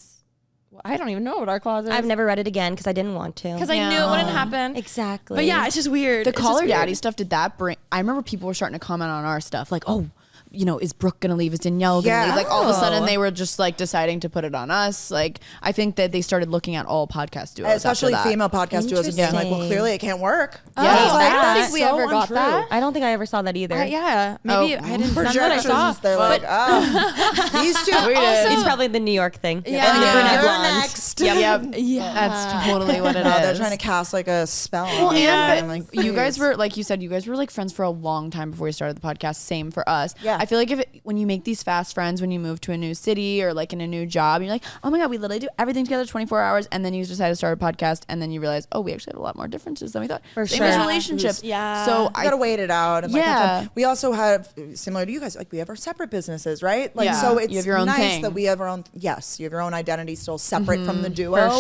I don't even know what our clause is. I've never read it again because I didn't want to. because I knew it wouldn't happen. Exactly. But yeah, it's just weird. The It's Call just Her weird. Daddy stuff, did that bring, I remember people were starting to comment on our stuff, like, oh, you know, is Brooke gonna leave? Is Danielle gonna leave? Like all of a sudden they were just like deciding to put it on us. Like I think that they started looking at all podcast duos, Especially after that. female podcast duos and being like, well, clearly it can't work. Yeah. It's like, I don't that's think we so ever got untrue. that. I don't think I ever saw that either. Yeah, maybe I didn't. None that I saw. Projections, they're like, oh, these two. It's probably the New York thing. Yeah. And the Yeah. brunette You're blonde. next. Yep. Yeah, That's totally what it is. They're trying to cast like a spell. Well, on you. and I'm like, you guys please. were, like you said, you guys were like friends for a long time before you started the podcast. Same for us. Yeah. I feel like when you make these fast friends, when you move to a new city or like in a new job, you're like, oh my God, we literally do everything together 24 hours. And then you decide to start a podcast. And then you realize, oh, we actually have a lot more differences than we thought. For Same sure. as Yeah. relationships. Yeah. So You gotta wait it out. And like, have Yeah. fun. We also have, similar to you guys, like we have our separate businesses, right? Like, Yeah. so it's You have your own nice thing. that we have our own, yes, you have your own identity still separate from the duo.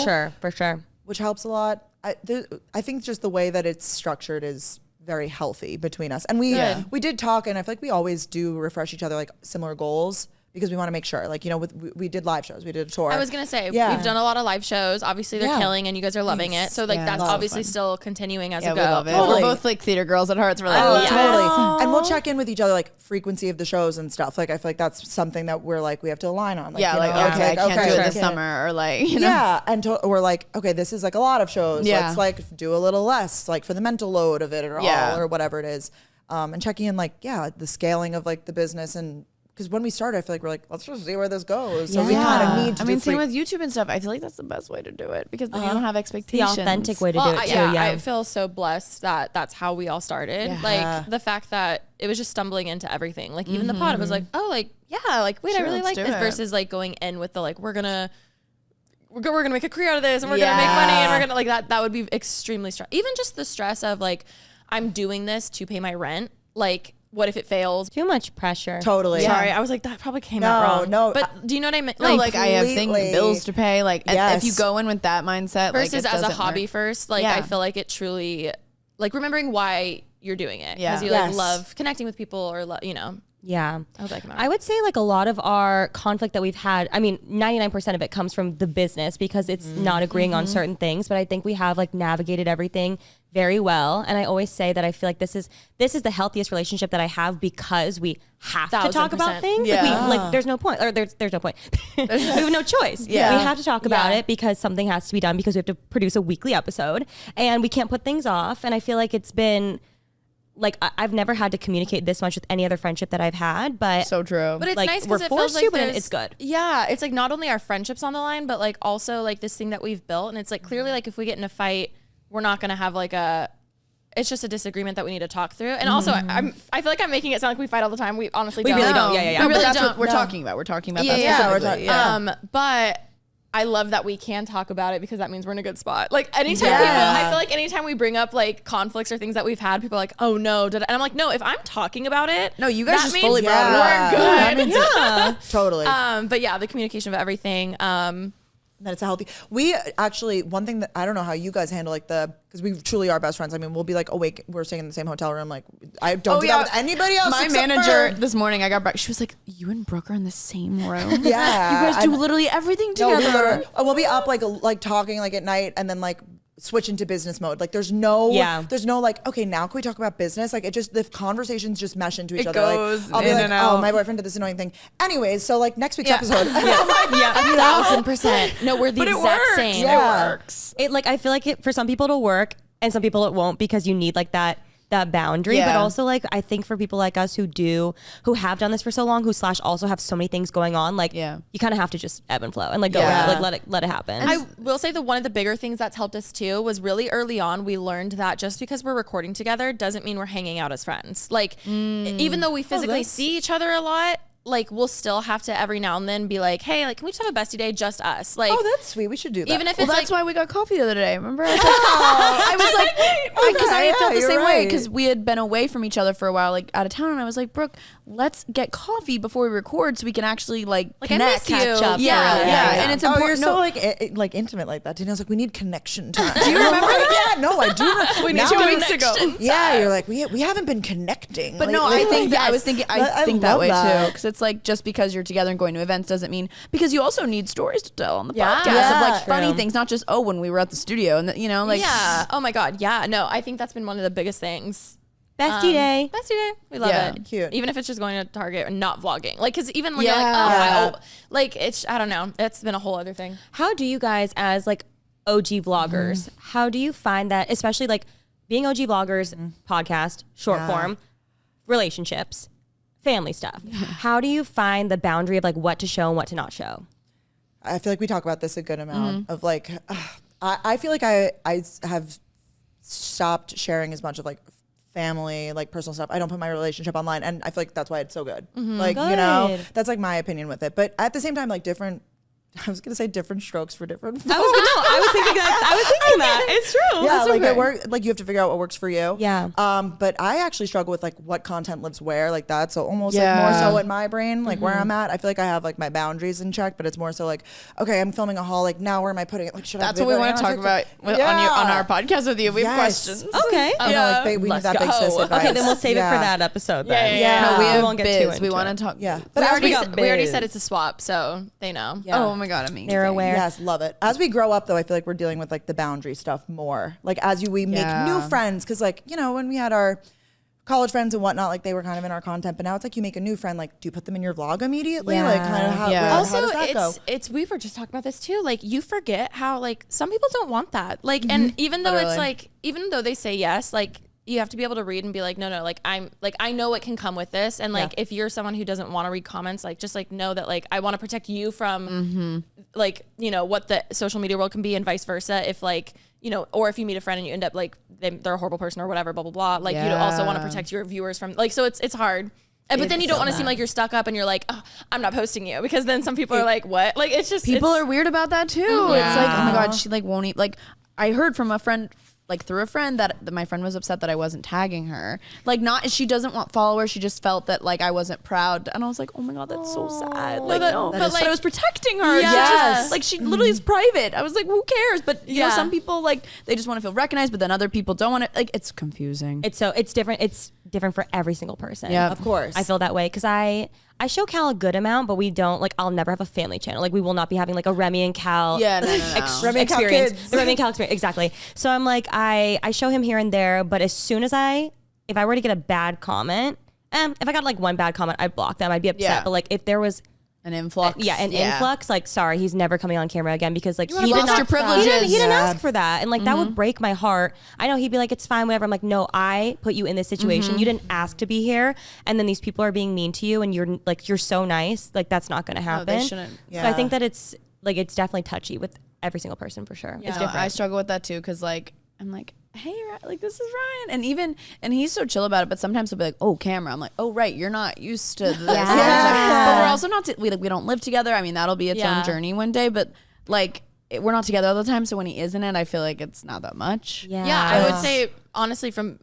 For sure. Which helps a lot. I think just the way that it's structured is very healthy between us. And we did talk, and I feel like we always do refresh each other like similar goals, because we want to make sure, like, you know, we did live shows, we did a tour. I was gonna say, we've done a lot of live shows. Obviously, they're killing, and you guys are loving it. So, like, that's obviously still continuing as a go. We love it. Totally. We're both like theater girls at hearts. We're like, totally. And we'll check in with each other, like frequency of the shows and stuff. Like, I feel like that's something that we're like, we have to align on. Like, I can't do it this summer, or like, you know. Yeah, and we're like, okay, this is like a lot of shows. Let's like do a little less, like for the mental load of it or whatever it is. And checking in, like, the scaling of like the business, and because when we started, I feel like we're like, let's just see where this goes. So we kind of need to. I mean, same with YouTube and stuff. I feel like that's the best way to do it, because then you don't have expectations. The authentic way to do it too. I feel so blessed that that's how we all started. Yeah. Like the fact that it was just stumbling into everything. Like even the pod, it was like, oh, like like wait, I really like this. Versus like going in with the like we're gonna make a career out of this, and we're gonna make money, and we're gonna like that. That would be extremely stressful. Even just the stress of like, I'm doing this to pay my rent. Like, what if it fails? Too much pressure. Totally. Sorry, I was like, that probably came out wrong. No, but do you know what I mean? Like I have bills to pay. Like if you go in with that mindset, versus like, as a hobby first, like I feel like it truly, like remembering why you're doing it, because you like love connecting with people, or you know. Yeah. I would say like a lot of our conflict that we've had, I mean, 99% of it comes from the business, because it's not agreeing on certain things, but I think we have like navigated everything very well. And I always say that I feel like this is the healthiest relationship that I have, because we have to talk about things. Yeah. Like there's no point, or there's no point. We have no choice. Yeah. We have to talk about it, because something has to be done, because we have to produce a weekly episode, and we can't put things off. And I feel like it's been, like, I've never had to communicate this much with any other friendship that I've had, but so true. But it's like, nice we're because it forced feels like to, but it's good. Yeah, it's like not only our friendships on the line, but like also like this thing that we've built, and it's like clearly like if we get in a fight, we're not gonna have like it's just a disagreement that we need to talk through. And also, I feel like I'm making it sound like we fight all the time. We honestly don't. Really don't. Yeah. No, but that's what we're talking about. We're talking about that specifically. But I love that we can talk about it, because that means we're in a good spot. Like anytime I feel like anytime we bring up like conflicts or things that we've had, people are like, oh no, and I'm like, no, if I'm talking about it, no, you guys just fully brought it up. We're good. Yeah, totally. But yeah, the communication of everything. That it's a healthy. We actually, one thing that I don't know how you guys handle, like because we truly are best friends. I mean, we'll be like awake. We're staying in the same hotel room. Like I don't do that with anybody else. My manager this morning, I got back. She was like, "You and Brooke are in the same room. Yeah, you guys do literally everything together. We'll be up like talking like at night, and then like switch into business mode. Like there's no like, okay, now can we talk about business? Like it just, the conversations just mesh into each other. Goes like I'll be like, oh, my boyfriend did this annoying thing. Anyways, so like next week's episode. 1,000%. No, we're the exact same. Yeah. It works. It like, I feel like for some people it'll work, and some people it won't, because you need like that boundary. But also like, I think for people like us who have done this for so long, who / also have so many things going on, like you kind of have to just ebb and flow and like go with it, like let it happen. And I will say that one of the bigger things that's helped us too was really early on, we learned that just because we're recording together doesn't mean we're hanging out as friends. Like even though we physically see each other a lot, like we'll still have to every now and then be like, hey, like can we just have a bestie day, just us? Like, oh, that's sweet. We should do that. Even if well, it's that's why we got coffee the other day. Remember? I was like, because I felt the same way, because we had been away from each other for a while, like out of town, and I was like, Brooke, let's get coffee before we record so we can actually like connect, catch up. Yeah. And it's important. You're so like intimate like that. Danielle's like, we need connection time. Do you remember? Yeah, no, I do. We need 2 weeks ago. Yeah, you're like, we haven't been connecting. But no, I think I was thinking, I think that way too, because it's like, just because you're together and going to events doesn't mean, because you also need stories to tell on the podcast of like funny things, not just when we were at the studio and you know, like oh my god, no, I think that's been one of the biggest things. Bestie day, we love it. Cute. Even if it's just going to Target and not vlogging, like because even when you're like like it's, I don't know, it's been a whole other thing. How do you guys, as like OG vloggers, how do you find that, especially like being OG vloggers, podcast, short form, relationships, family stuff, how do you find the boundary of like what to show and what to not show? I feel like we talk about this a good amount of like, I feel like I have stopped sharing as much of like family, like personal stuff. I don't put my relationship online, and I feel like that's why it's so good. Like, you know, that's like my opinion with it. But at the same time, like different I was gonna say different strokes for different folks. I was thinking that. It's true. Yeah, like it work. Like you have to figure out what works for you. Yeah. But I actually struggle with like what content lives where. Like that's almost like more so in my brain, like where I'm at. I feel like I have like my boundaries in check, but it's more so like, okay, I'm filming a haul. Like now, where am I putting it? Like, That's what we want to talk about on our podcast with you. We have questions. Okay. Like we need that big sis advice. Okay, then we'll save it for that episode. Then. Yeah. No, we have won't get biz. too into We want it. to talk. Yeah. But we But already said it's a swap, so they know. Yeah. Oh my God, amazing. They're aware. Yes, love it. As we grow up, though, I feel like we're dealing with like the boundary stuff more. Like as we make new friends, because like when we had our college friends and whatnot, like they were kind of in our content, but now it's like you make a new friend. Like, do you put them in your vlog immediately? Like, kind of how Also, does that go? it's we were just talking about this too. Like you forget how like some people don't want that. Like, and even though it's like even though they say yes, like. You have to be able to read and be like, no, like I know what can come with this. And like, if you're someone who doesn't want to read comments, like just like know that like, I want to protect you from like, what the social media world can be and vice versa. If like, or if you meet a friend and you end up like, they're a horrible person or whatever, blah, blah, blah. Like you also want to protect your viewers from like, so it's hard. But then you don't want to seem like you're stuck up and you're like, oh, I'm not posting you, because then some people are like, what? Like, it's just, people are weird about that too. It's like, oh my God, she like won't eat. Like I heard from a friend, like through a friend that my friend was upset that I wasn't tagging her. Like she doesn't want followers. She just felt that like I wasn't proud. And I was like, oh my God, that's so sad. Like, but I was protecting her. Yes. Like she literally is private. I was like, who cares? But you know, some people like, they just want to feel recognized, but then other people don't want to, like, it's confusing. It's different. It's different for every single person. Yeah, of course. I feel that way because I show Cal a good amount, but we don't, like, I'll never have a family channel. Like, we will not be having like a Remy and Cal Remy and Cal experience. kids. The Remy and Cal experience, exactly. So I'm like, I show him here and there, but as soon as if I were to get a bad comment, if I got like one bad comment, I'd block them. I'd be upset. Yeah. But like if there was an influx. Influx, like, sorry, he's never coming on camera again because like he lost your privileges. He didn't ask for that. And like that would break my heart. I know he'd be like, it's fine, whatever. I'm like, no, I put you in this situation. You didn't ask to be here. And then these people are being mean to you and you're so nice. Like that's not gonna happen. No, they shouldn't. So I think that it's definitely touchy with every single person for sure. Yeah. It's different. I struggle with that too because like I'm like, hey, like this is Ryan, and he's so chill about it. But sometimes he'll be like, oh, camera. I'm like, oh, right, you're not used to this. But we're also not. We don't live together. I mean, that'll be its own journey one day. But like, we're not together all the time. So when he is in it, I feel like it's not that much. Yeah, I would say honestly from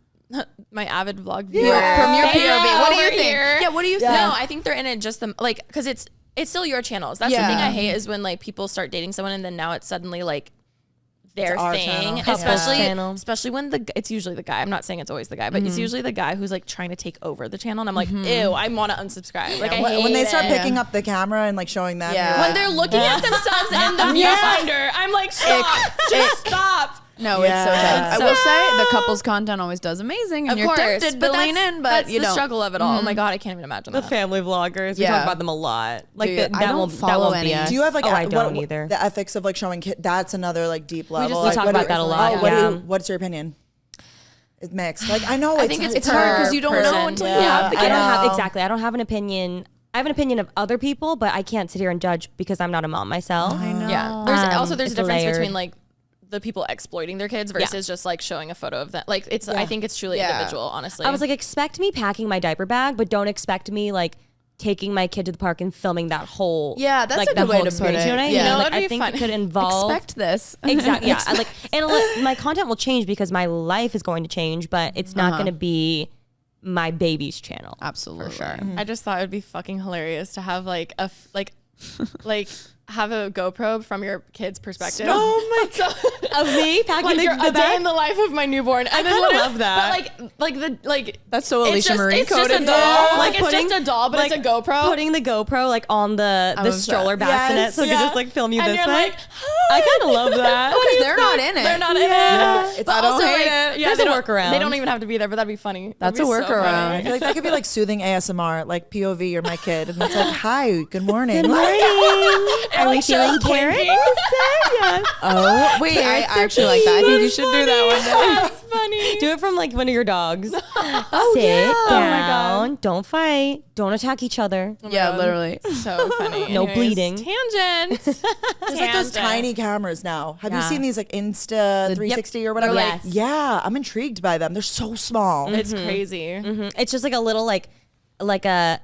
my avid vlog viewer, from your POV, what do you think? Yeah, what do you think? No, I think they're in it just like because it's still your channels. That's the thing I hate is when like people start dating someone and then now it's suddenly like their thing, especially when it's usually the guy. I'm not saying it's always the guy, but it's usually the guy who's like trying to take over the channel, and I'm like, ew, I want to unsubscribe. Like I hate when they start picking up the camera and like showing them, when they're looking at themselves in the viewfinder, I'm like, stop, just stop. No, it's so tough. I will say the couple's content always does amazing, and you're tempted to lean in, but that's you the don't. struggle of it all. Oh my God, I can't even imagine The family vloggers, we talk about them a lot. Like I don't follow any. Be us. Do you have like I don't either. The ethics of like showing kids? That's another like deep level. We talk about that a lot. What's your opinion? It's mixed. Like I know I think it's hard because you don't know until you have the kid. I don't have an opinion. I have an opinion of other people, but I can't sit here and judge because I'm not a mom myself. I know. Yeah. There's a difference between like the people exploiting their kids versus just like showing a photo of them. Like I think it's truly individual, honestly. I was like, expect me packing my diaper bag, but don't expect me like taking my kid to the park and filming that whole that's like, a good way to put it. You know what I mean? Yeah. Like, I think it could involve expect this. Exactly. Yeah. And my content will change because my life is going to change, but it's not going to be my baby's channel. Absolutely. For sure. I just thought it would be fucking hilarious to have like have a GoPro from your kid's perspective. Oh my God. Of me packing like the a day in the life of my newborn. And I love that. But that's so Alisha Marie coded. It's just a doll. Like it's just a doll, but it's a GoPro. Putting the GoPro like on the stroller bassinet so it can just like film you and this way. Like, I kind of love that. Because they're not in it. They're not in it. I don't hate it. Yeah, there's a workaround. They don't even have to be there, but that'd be funny. That's a workaround. I feel like that could be like soothing ASMR, like POV, you're my kid, and it's like, hi, good morning. Good morning. Are we feeling carrots? Yes. Oh, wait, I actually like that. I think you should do that one day. That's funny. Do it from like one of your dogs. Sit Oh my down. Don't fight. Don't attack each other. Yeah, literally. So funny. No bleeding. Tangent. There's like those tiny cameras now. Have you seen these like Insta 360 or whatever? Yes. Yeah, I'm intrigued by them. They're so small. It's crazy. It's just like a little like a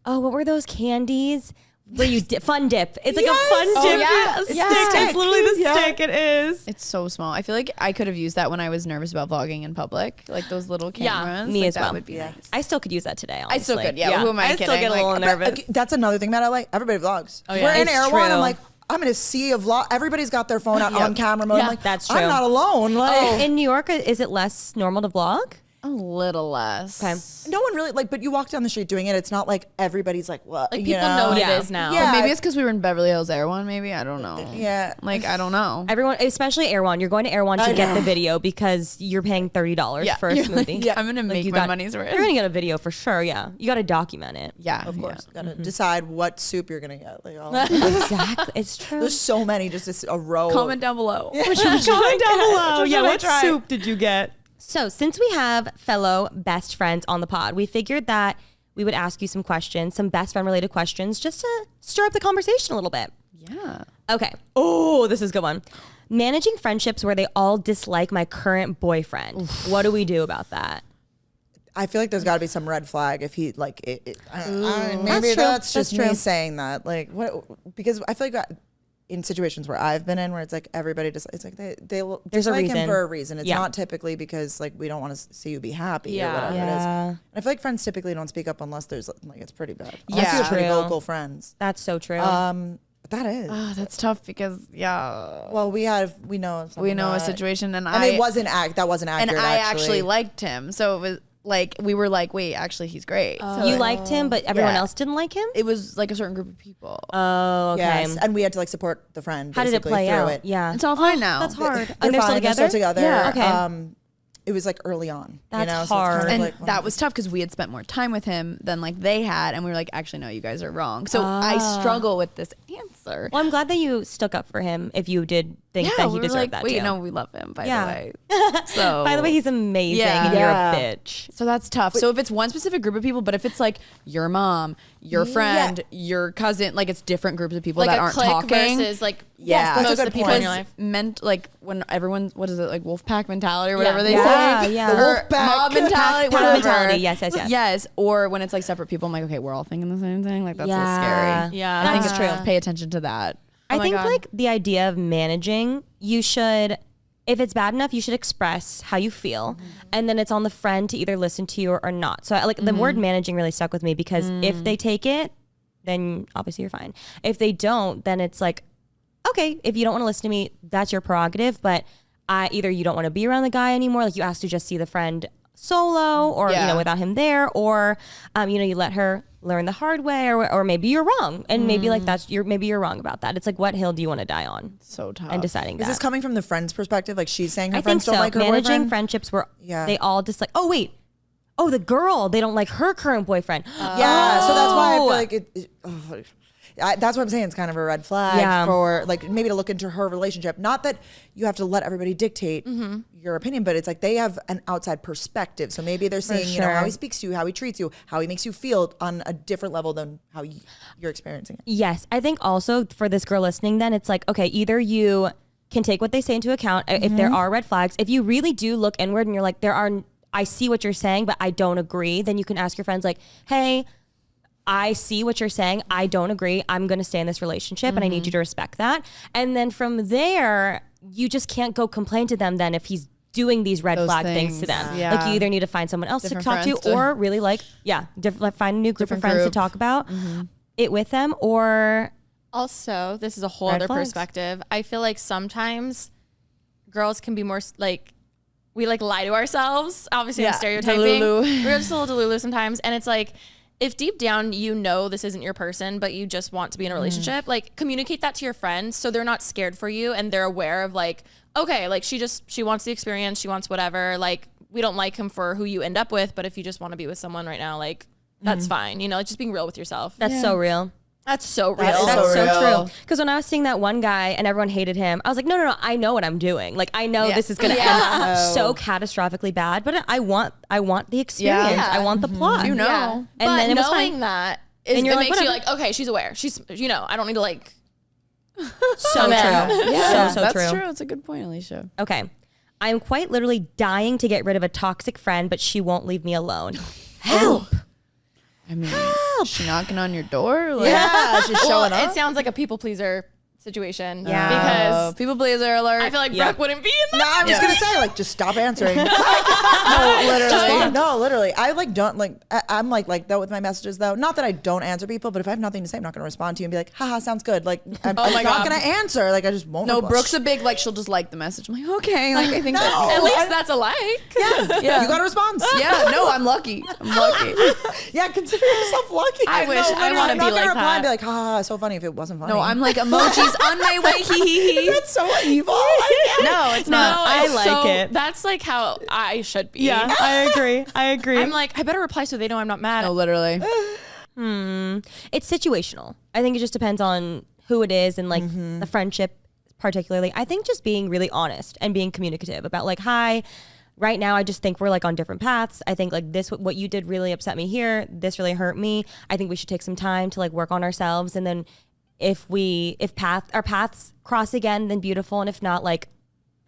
what were those candies? Where you fun dip. It's like a fun dip. Stick. It's literally the stick. It is. It's so small. I feel like I could have used that when I was nervous about vlogging in public. Like those little cameras. Me as well. That would be nice. I still could use that today, honestly. I still could. Yeah. Who am I kidding? still get a little nervous. That's another thing about LA. Everybody vlogs. Oh, yeah. We're in It's Erewhon. true. I'm like, I'm in a sea of vlog. Everybody's got their phone out on camera mode. I'm like, that's true. I'm not alone. Like, In New York, is it less normal to vlog? A little less. Okay. no one really but you walk down the street doing it. It's not like everybody's like, what? Like people know what Yeah. it is now. Yeah. Maybe it's because we were in Beverly Hills Erewhon. Maybe I don't know. Yeah. Like I don't know. Everyone, especially Erewhon, you're going to Erewhon to get the video because you're paying $30 for a You're like, smoothie. I'm gonna make my money's worth. You're gonna get a video for sure. Yeah, you got to document it. Yeah, Of course. Gotta decide what soup you're gonna get. Like, all Exactly, it's true. there's so many, just a row. Comment down below. Comment down below. Yeah, what try? soup did you get? So, since we have fellow best friends on the pod, we figured that we would ask you some questions, some best friend related questions, just to stir up the conversation a little bit. Yeah. Okay. Oh, this is a good one. Managing friendships where they all dislike my current boyfriend. What do we do about that? I feel like there's got to be some red flag if he like it. Maybe That's true. that's just That's true. me saying that. Like what? Because I feel like in situations where I've been in, where it's like everybody just, it's like they There's a dislike him reason. for a reason. It's Yeah. not typically because like we don't want to see you be happy Yeah. or whatever it is. Yeah. And I feel like friends typically don't speak up unless there's like it's pretty bad. Yeah. Unless you're pretty True. vocal friends. That's so true. But that is. Oh, that's tough because Well, we know we know a that- situation, and it wasn't that wasn't and accurate. I actually liked him, so it was like we were like, wait, actually, he's great. So you liked him, but everyone yeah. else didn't like him? it was like a certain group of people. Oh, okay. Yes, and we had to like support the friend. How did it basically play through out? It. Yeah. It's all fine now. That's hard. They're And they're still fine, together? They're still together. Yeah. Okay. It was like early on. That's you know? So it's hard. kind of And like, that was tough because we had spent more time with him than like they had, and we were like, actually, no, you guys are wrong. So I struggle with this answer. Well, I'm glad that you stuck up for him if you did think that he we were deserved like, that wait, too. no, we love him. By Yeah. the way, so By the way, he's amazing Yeah. and Yeah. you're a bitch. so that's tough. So if it's one specific group of people, but if it's like your mom, your friend, your cousin, like it's different groups of people Like that a aren't clique talking. versus like Yes, that's most a of the good people point. in your life. Meant like when everyone, what is it, like wolf pack mentality or whatever they Yeah, say, yeah. or The wolf pack. mob mentality, Pack whatever. mentality, yes. Yes, or when it's like separate people, I'm like, okay, we're all thinking the same thing. Like that's so Yeah. scary. Yeah, I think that's it's true. Pay attention to that. I my think God. like the idea of managing, you should, if it's bad enough, you should express how you feel, and then it's on the friend to either listen to you or not. So I, like the word managing really stuck with me because if they take it, then obviously you're fine. If they don't, then it's like, okay, if you don't want to listen to me, that's your prerogative. But either you don't want to be around the guy anymore, like you asked to just see the friend solo, or you know without him there, or you let her learn the hard way, or maybe you're wrong, and maybe like maybe you're wrong about that. It's like, what hill do you want to die on? So tough. And deciding Is that. this coming from the friend's perspective? Like she's saying her I think friends so. don't like her Managing boyfriend? friendships where Yeah. they all dislike. Oh wait, the girl, they don't like her current boyfriend. Yeah, so that's why I feel like that's what I'm saying. It's kind of a red flag for like maybe to look into her relationship. Not that you have to let everybody dictate your opinion, but it's like they have an outside perspective. So maybe they're seeing you know how he speaks to you, how he treats you, how he makes you feel on a different level than how you're experiencing it. Yes, I think also for this girl listening, then it's like, okay, either you can take what they say into account if there are red flags. If you really do look inward and you're like, I see what you're saying, but I don't agree, then you can ask your friends like, hey, I see what you're saying. I don't agree. I'm going to stay in this relationship and I need you to respect that. And then from there, you just can't go complain to them then if he's doing these red flag things to them. Yeah. Like you either need to find someone else Different to talk to, friends to- or really like find a new group of Different friends to group. talk about it with them, or Also, this is a whole Red other flags. perspective. I feel like sometimes girls can be more like, we like lie to ourselves. Obviously, I'm stereotyping. delulu. We're just a little delulu sometimes. And it's like, if deep down you know this isn't your person, but you just want to be in a relationship, like communicate that to your friends so they're not scared for you and they're aware of like, okay, like she wants the experience, she wants whatever. Like we don't like him for who you end up with, but if you just want to be with someone right now, like that's fine. You know, like just being real with yourself. that's so real. That's so real. That's That's so real. true. Because when I was seeing that one guy and everyone hated him, I was like, no, I know what I'm doing. Like I know this is gonna end so catastrophically bad, but I want the experience. Yeah. I want the plot. You know. Yeah. And but then it was knowing fine. that is, And you're it like, makes you whatever. like, okay, she's aware. She's, I don't need to like. So true. Yeah, so that's true. true. It's a good point, Alisha. Okay. I'm quite literally dying to get rid of a toxic friend, but she won't leave me alone. Help. I mean, is she knocking on your door? Like, Yeah, she's showing up. It sounds like a people pleaser situation. Yeah. Because people pleaser alert. I feel like Brooke wouldn't be in No, that. I was gonna say like just stop answering. No, literally. I like don't like. I'm like that with my messages though. Not that I don't answer people, but if I have nothing to say, I'm not gonna respond to you and be like, haha, sounds good. Like I'm not gonna answer. Like I just won't. No, reply. Brooke's a big like. She'll just like the message. I'm like, okay, like I think that. At least that's a like. Yeah, you got a response. Yeah, no, I'm lucky. I'm lucky. Yeah, consider yourself lucky. I wish I want to I'm be not gonna like reply that. and be like, haha, so funny if it wasn't funny. No, I'm like emojis on my way. That's so evil. No, it's not. I like it. That's like how I should be. Yeah, I agree. I'm like, I better reply so they know I'm not mad. No, literally. It's situational. I think it just depends on who it is and like the friendship particularly. I think just being really honest and being communicative about like, hi, right now I just think we're like on different paths. I think like this, what you did really upset me here. This really hurt me. I think we should take some time to like work on ourselves. And then if our paths cross again, then beautiful. And if not, like,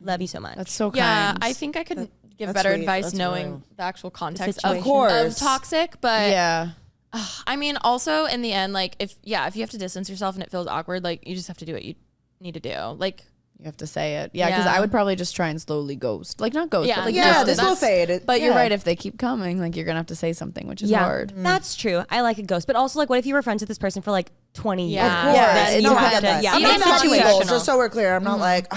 love you so much. That's so kind. Yeah, I think I could give better sweet. advice That's knowing real. the actual context situation. of, Of course. of toxic, but Yeah. I mean, also in the end, like if you have to distance yourself and it feels awkward, like you just have to do what you need to do. Like You have to say it. Yeah, because Yeah. I would probably just try and slowly ghost. Like, not ghost, Yeah. but like Yeah, the distance. slow fade. But you're Yeah. right. If they keep coming, like, you're going to have to say something, which is hard. That's true. I like a ghost. But also, like, what if you were friends with this person for like 20 years? Yeah. Of course. Then No, you I have get to, that. yeah. I'm Even not if it's knocking goals, situational. just so we're clear. I'm not like,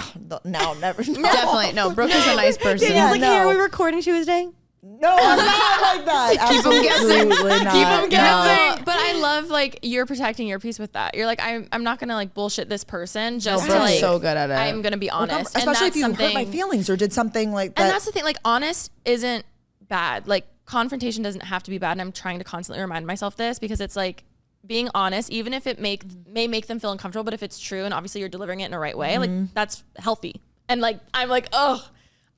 no, never. No. Definitely. No, Brooke is a nice person. Yeah, like, hey, no. are we recording Tuesday? No, I'm not like that. Keep 'em guessing. Absolutely not. Keep 'em guessing. No, but I love like you're protecting your peace with that. You're like I'm not gonna like bullshit this person just to Brooke's like so good at it. I'm gonna be honest, and Especially that's if you hurt my something. feelings or did something like that. And that's the thing. Like honest isn't bad. Like confrontation doesn't have to be bad. And I'm trying to constantly remind myself this because it's like being honest, even if it may make them feel uncomfortable, but if it's true and obviously you're delivering it in the right way, like that's healthy. And like I'm like, oh,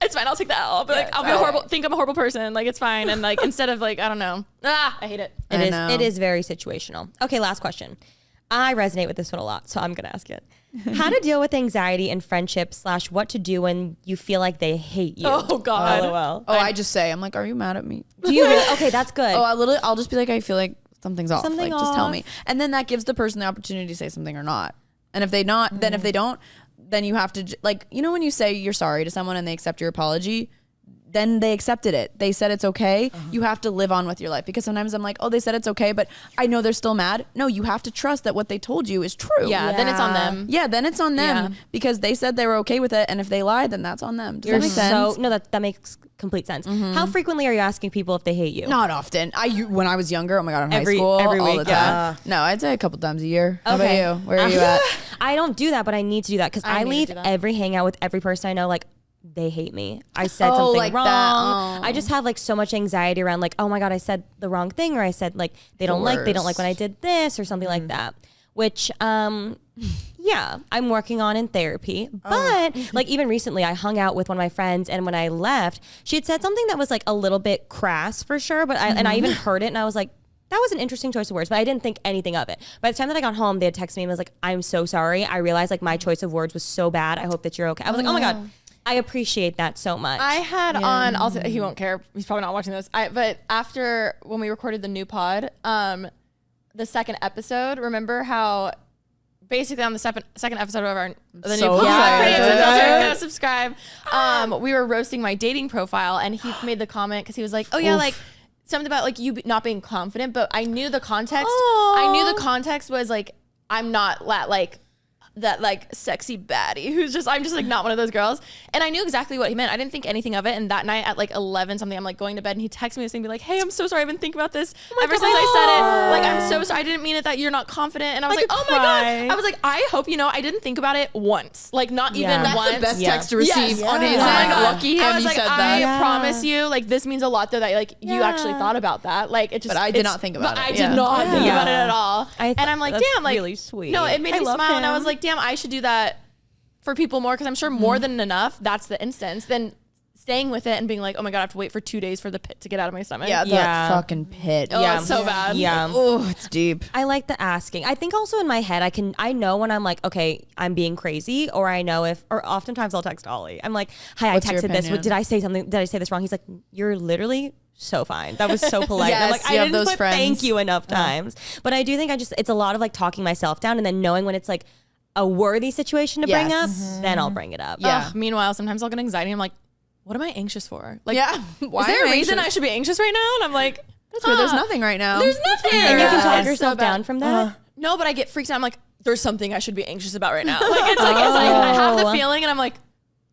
it's fine. I'll take that L. But like I'll be horrible. Think I'm a horrible person. Like it's fine. And like instead of like I don't know, I hate it. It is very situational. Okay, last question. I resonate with this one a lot, so I'm gonna ask it. How to deal with anxiety in friendships / what to do when you feel like they hate you? Oh God. LOL. Oh, I just say, I'm like, are you mad at me? Do you really? Okay, that's good. Oh, I'll just be like, I feel like something's off. Something like, just tell off. me. And then that gives the person the opportunity to say something or not. And if they then if they don't, then you have to, like, you know, when you say you're sorry to someone and they accept your apology, then they accepted it. They said it's okay. You have to live on with your life. Because sometimes I'm like, oh, they said it's okay, but I know they're still mad. No, you have to trust that what they told you is true. Yeah, then it's on them. Yeah, then it's on them because they said they were okay with it. And if they lied, then that's on them. Does that make sense? No, that makes complete sense. How frequently are you asking people if they hate you? Not often. When I was younger, oh my God, in Every- high school, every all week, the time. No, I'd say a couple times a year. How about you? Where are you at? I don't do that, but I need to do that because I need to leave do that. every hangout with every person I know like they hate me. I said Oh, something like wrong. that. Oh. I just have like so much anxiety around like, oh my God, I said the wrong thing, or I said like they don't like when I did this or something like that. Which yeah, I'm working on in therapy. But like even recently I hung out with one of my friends and when I left, she had said something that was like a little bit crass for sure, but I even heard it and I was like, that was an interesting choice of words, but I didn't think anything of it. By the time that I got home, they had texted me and was like, I'm so sorry. I realized like my choice of words was so bad. I hope that you're okay. I was like, oh my God, I appreciate that so much. I had on also he won't care. He's probably not watching this. But after when we recorded the new pod, the second episode, remember how basically on the second episode of the So new pod, excited. go subscribe. We were roasting my dating profile and he made the comment because he was like, oh yeah, like something about like you not being confident, but I knew the context. I knew the context was like I'm not like that like sexy baddie who's just I'm just like not one of those girls, and I knew exactly what he meant. I didn't think anything of it, and that night at like 11 something I'm like going to bed and he texted me this thing, be like, hey, I'm so sorry, I've been thinking about this ever since I said it, like I'm so sorry, I didn't mean it that you're not confident. And I was like, oh my God, I was like, I hope you know I didn't think about it once, like not even That's the once. the best Yeah. text to receive Yes. on his Oh my end. God. Lucky him, I was you like, said I that. promise you, like this means a lot though that like you actually thought about that. Like it just, But I did it's- not think about but it. I Yeah. did not think Yeah. about it at all. I And I'm like, that's damn, like really sweet. No, it made I me love smile, and I was him. like, damn, I should do that for people more because I'm sure more than enough. That's the instance. Then staying with it and being like, oh my God, I have to wait for 2 days for the pit to get out of my stomach. Yeah, that Yeah. fucking pit. Oh, it's so bad. Yeah. Oh, it's deep. I like the asking. I think also in my head, I know when I'm like, okay, I'm being crazy, or I know or oftentimes I'll text Ollie. I'm like, hi, What's I your texted this. opinion? Did I say something? Did I say this wrong? He's like, you're literally so fine. That was so polite. Yes, I'm like, I you have didn't those put friends. thank you enough times. But I do think it's a lot of like talking myself down and then knowing when it's like a worthy situation to bring up, then I'll bring it up. Yeah. Meanwhile, sometimes I'll get anxiety. I'm like, what am I anxious for? Like, Why is there am a I reason anxious? I should be anxious right now? And I'm like, That's where there's nothing right now. There's nothing. And you can talk It's yourself so bad. down from that. No, but I get freaked out. I'm like, there's something I should be anxious about right now. Like it's like I have the feeling, and I'm like,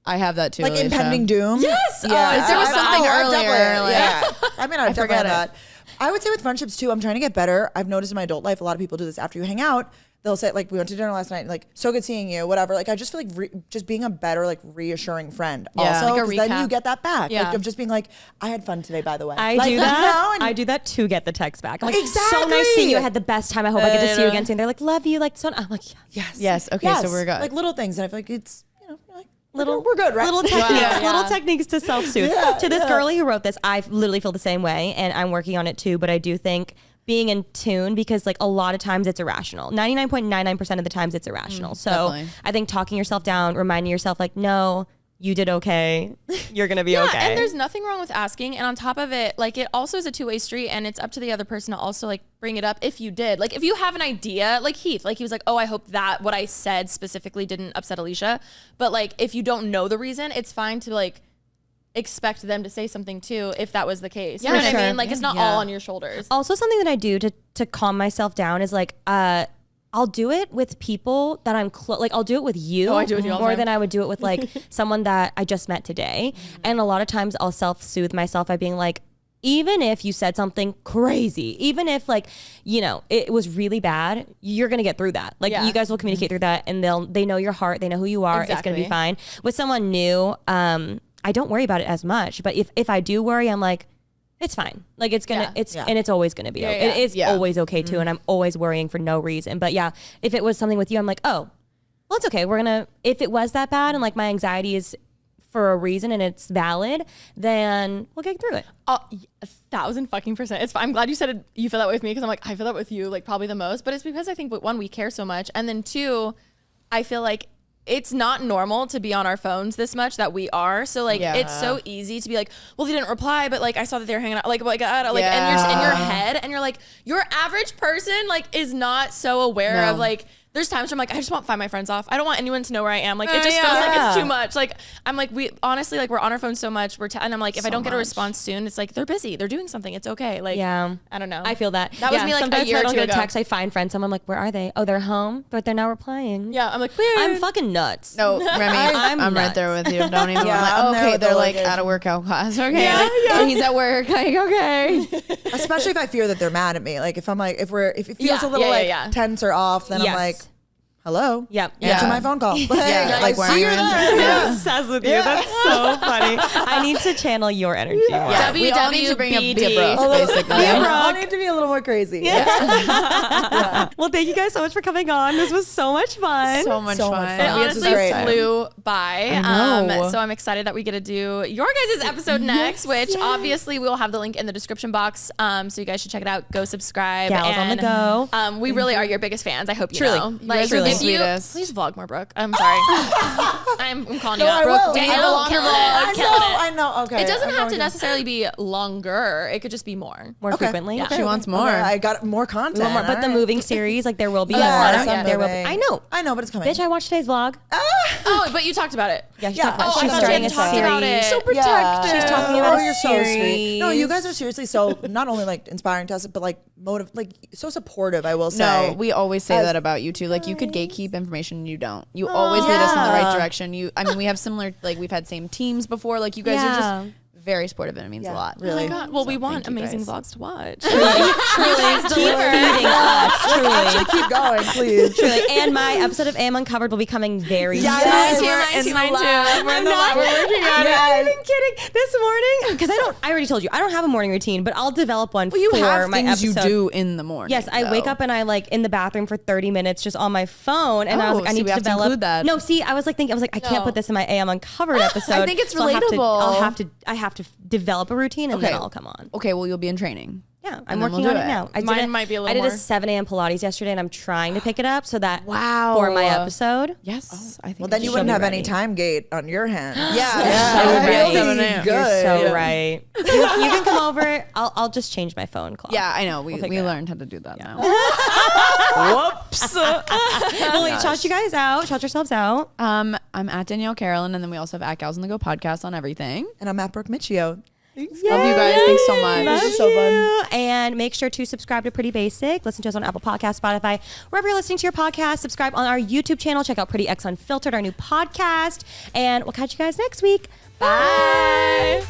I have that too. Like Alisha. impending doom. yes. Yeah. There was something earlier. Like, Yeah. I mean, I've definitely forget had that. I would say with friendships too, I'm trying to get better. I've noticed in my adult life, a lot of people do this after you hang out. They'll say like, we went to dinner last night, like, so good seeing you, whatever. Like, I just feel like just being a better, like reassuring friend. Yeah. Also, Like a 'cause then recap. you get that back. Yeah. Like of just being like, I had fun today, by the way. I like, do that. You know, and I do that to get the text back. I'm like, so Exactly. nice seeing you. I had the best time. I hope I get to see you again soon. They're like, love you. Like, so I'm like, yes. Yes. Okay. So we're good. Like little things. And I feel like it's, you know, like, little we're good, right? Little techniques, Yeah. little techniques to self-soothe. To this girlie who wrote this, I literally feel the same way, and I'm working on it too. But I do think being in tune, because like a lot of times it's irrational. 99.99% of the times it's irrational. So definitely. I think talking yourself down, reminding yourself like, no, you did okay. You're gonna be okay. And there's nothing wrong with asking. And on top of it, like it also is a two-way street, and it's up to the other person to also like bring it up if you did. Like if you have an idea, like Heath, like he was like, oh, I hope that what I said specifically didn't upset Alisha. But like if you don't know the reason, it's fine to like expect them to say something too if that was the case. You know what I mean? Like it's not all on your shoulders. Also, something that I do to calm myself down is like, I'll do it with people that I'm close. Like I'll do it with you. I do it with you all the more time. than I would do it with like someone that I just met today. And a lot of times I'll self-soothe myself by being like, even if you said something crazy, even if like, you know, it was really bad, you're going to get through that. Like you guys will communicate through that, and they know your heart. They know who you are. It's going to be fine. With someone new, I don't worry about it as much, but if I do worry, I'm like, it's fine. Like it's gonna, and it's always gonna be. Okay. It is always okay too, and I'm always worrying for no reason. But yeah, if it was something with you, I'm like, oh, well, it's okay. If it was that bad, and like my anxiety is for a reason and it's valid, then we'll get through it. 1,000% It's fine. I'm glad you said it, you feel that way with me, because I'm like, I feel that with you like probably the most. But it's because I think one, we care so much, and then two, I feel like it's not normal to be on our phones this much that we are. So like it's so easy to be like, well, they didn't reply, but like I saw that they were hanging out, like, oh my God, like, and you're just in your head, and you're like, your average person like is not so aware of like, there's times where I'm like, I just want to find my friends off. I don't want anyone to know where I am. Like it just feels like it's too much. Like I'm like, we honestly, like we're on our phones so much. And I'm like, if I don't get a response soon, it's like they're busy, they're doing something. It's okay. Like I don't know. I feel that. That was me like sometimes a year I or don't two get a ago. text. I find friends. I'm like, where are they? Oh, they're home, but they're not replying. Yeah, I'm like, weird. I'm fucking nuts. No, Remy, I'm right nuts. there with you. Don't even. Yeah, I'm I'm there okay, with they're the like luggage. at a workout class. Okay, and he's at work. Like okay. especially if I fear that they're mad at me. Like if I'm like, if it feels a little tense or off, then I'm like, hello. Yep. Answer my phone call. Like why are you in? Obsessed with you. That's so funny. I need to channel your energy more. We all need to bring a WWBD. Brooke, basically. I'll need to be a little more crazy. Well, thank you guys so much for coming on. This was so much fun. So much fun. It This honestly is great. flew by. I know. So I'm excited that we get to do your guys' episode next, which obviously we'll have the link in the description box. So you guys should check it out. Go subscribe. Gals on the go. We really are your biggest fans. I hope you Truly. know. You guys are the if you sweetest. please vlog more, Brooke. I'm sorry. I'm calling you No, out. I will. Danielle, I killing know, it. Killing it. I know. Okay. It doesn't I'm have going to necessarily be longer. It could just be more. More frequently. She wants more. Okay, I got more content. More. But the All right. moving series, like there will be Yes, more. I'm There will be. moving. I know, but it's coming. bitch. I watched today's vlog. Oh, but you talked about it. Yeah, she Yeah. talked about. Oh, I She's thought starting you a talked series. about it. So protective. She's talking about a you're so sweet. series. No, you guys are seriously so not only like inspiring to us, but like so supportive. I will say. No, we always say that about you too. Like you could gatekeep information, and you don't. You always lead us in the right direction. I mean, we have similar. Like we've had same teams before. Like you guys are just very supportive, and it means a lot. Really. Oh my God. Well, we want thank you amazing guys. vlogs to watch. Keep feeding us, truly. Actually, keep going, please. Truly. And my episode of AM Uncovered will be coming very soon. Mine too, We're mine in too, the mine lab. too. We're in the lab. We're working on it. I'm not even kidding. This morning, because I already told you, I don't have a morning routine, but I'll develop one Well, you for have my things episode. you do in the morning. Yes, I wake up and I like in the bathroom for 30 minutes just on my phone, and I was like, I so need we to have to develop. include that. No, see, I was like, I can't put this in my AM Uncovered episode. I think it's so relatable. I have to to develop a routine and then I'll come on. Okay, well, you'll be in training. Yeah, I'm working on it now. Mine might be a little more. I did a 7 a.m. Pilates yesterday, and I'm trying to pick it up so that for my episode. Yes, I think. Well, then you wouldn't have any time gate on your hands. Yeah, You're so right. You can come over. I'll just change my phone call. Yeah, I know. We learned how to do that now. Whoops. Well, wait, shout you guys out. Shout yourselves out. I'm at Danielle Carolan, and then we also have at Gals on the Go podcast on everything. And I'm at Brooke Miccio. Thanks. Love you guys. Thanks so much. Love This is so fun. And make sure to subscribe to Pretty Basic. Listen to us on Apple Podcasts, Spotify, wherever you're listening to your podcast. Subscribe on our YouTube channel. Check out Pretty X Unfiltered, our new podcast. And we'll catch you guys next week. Bye.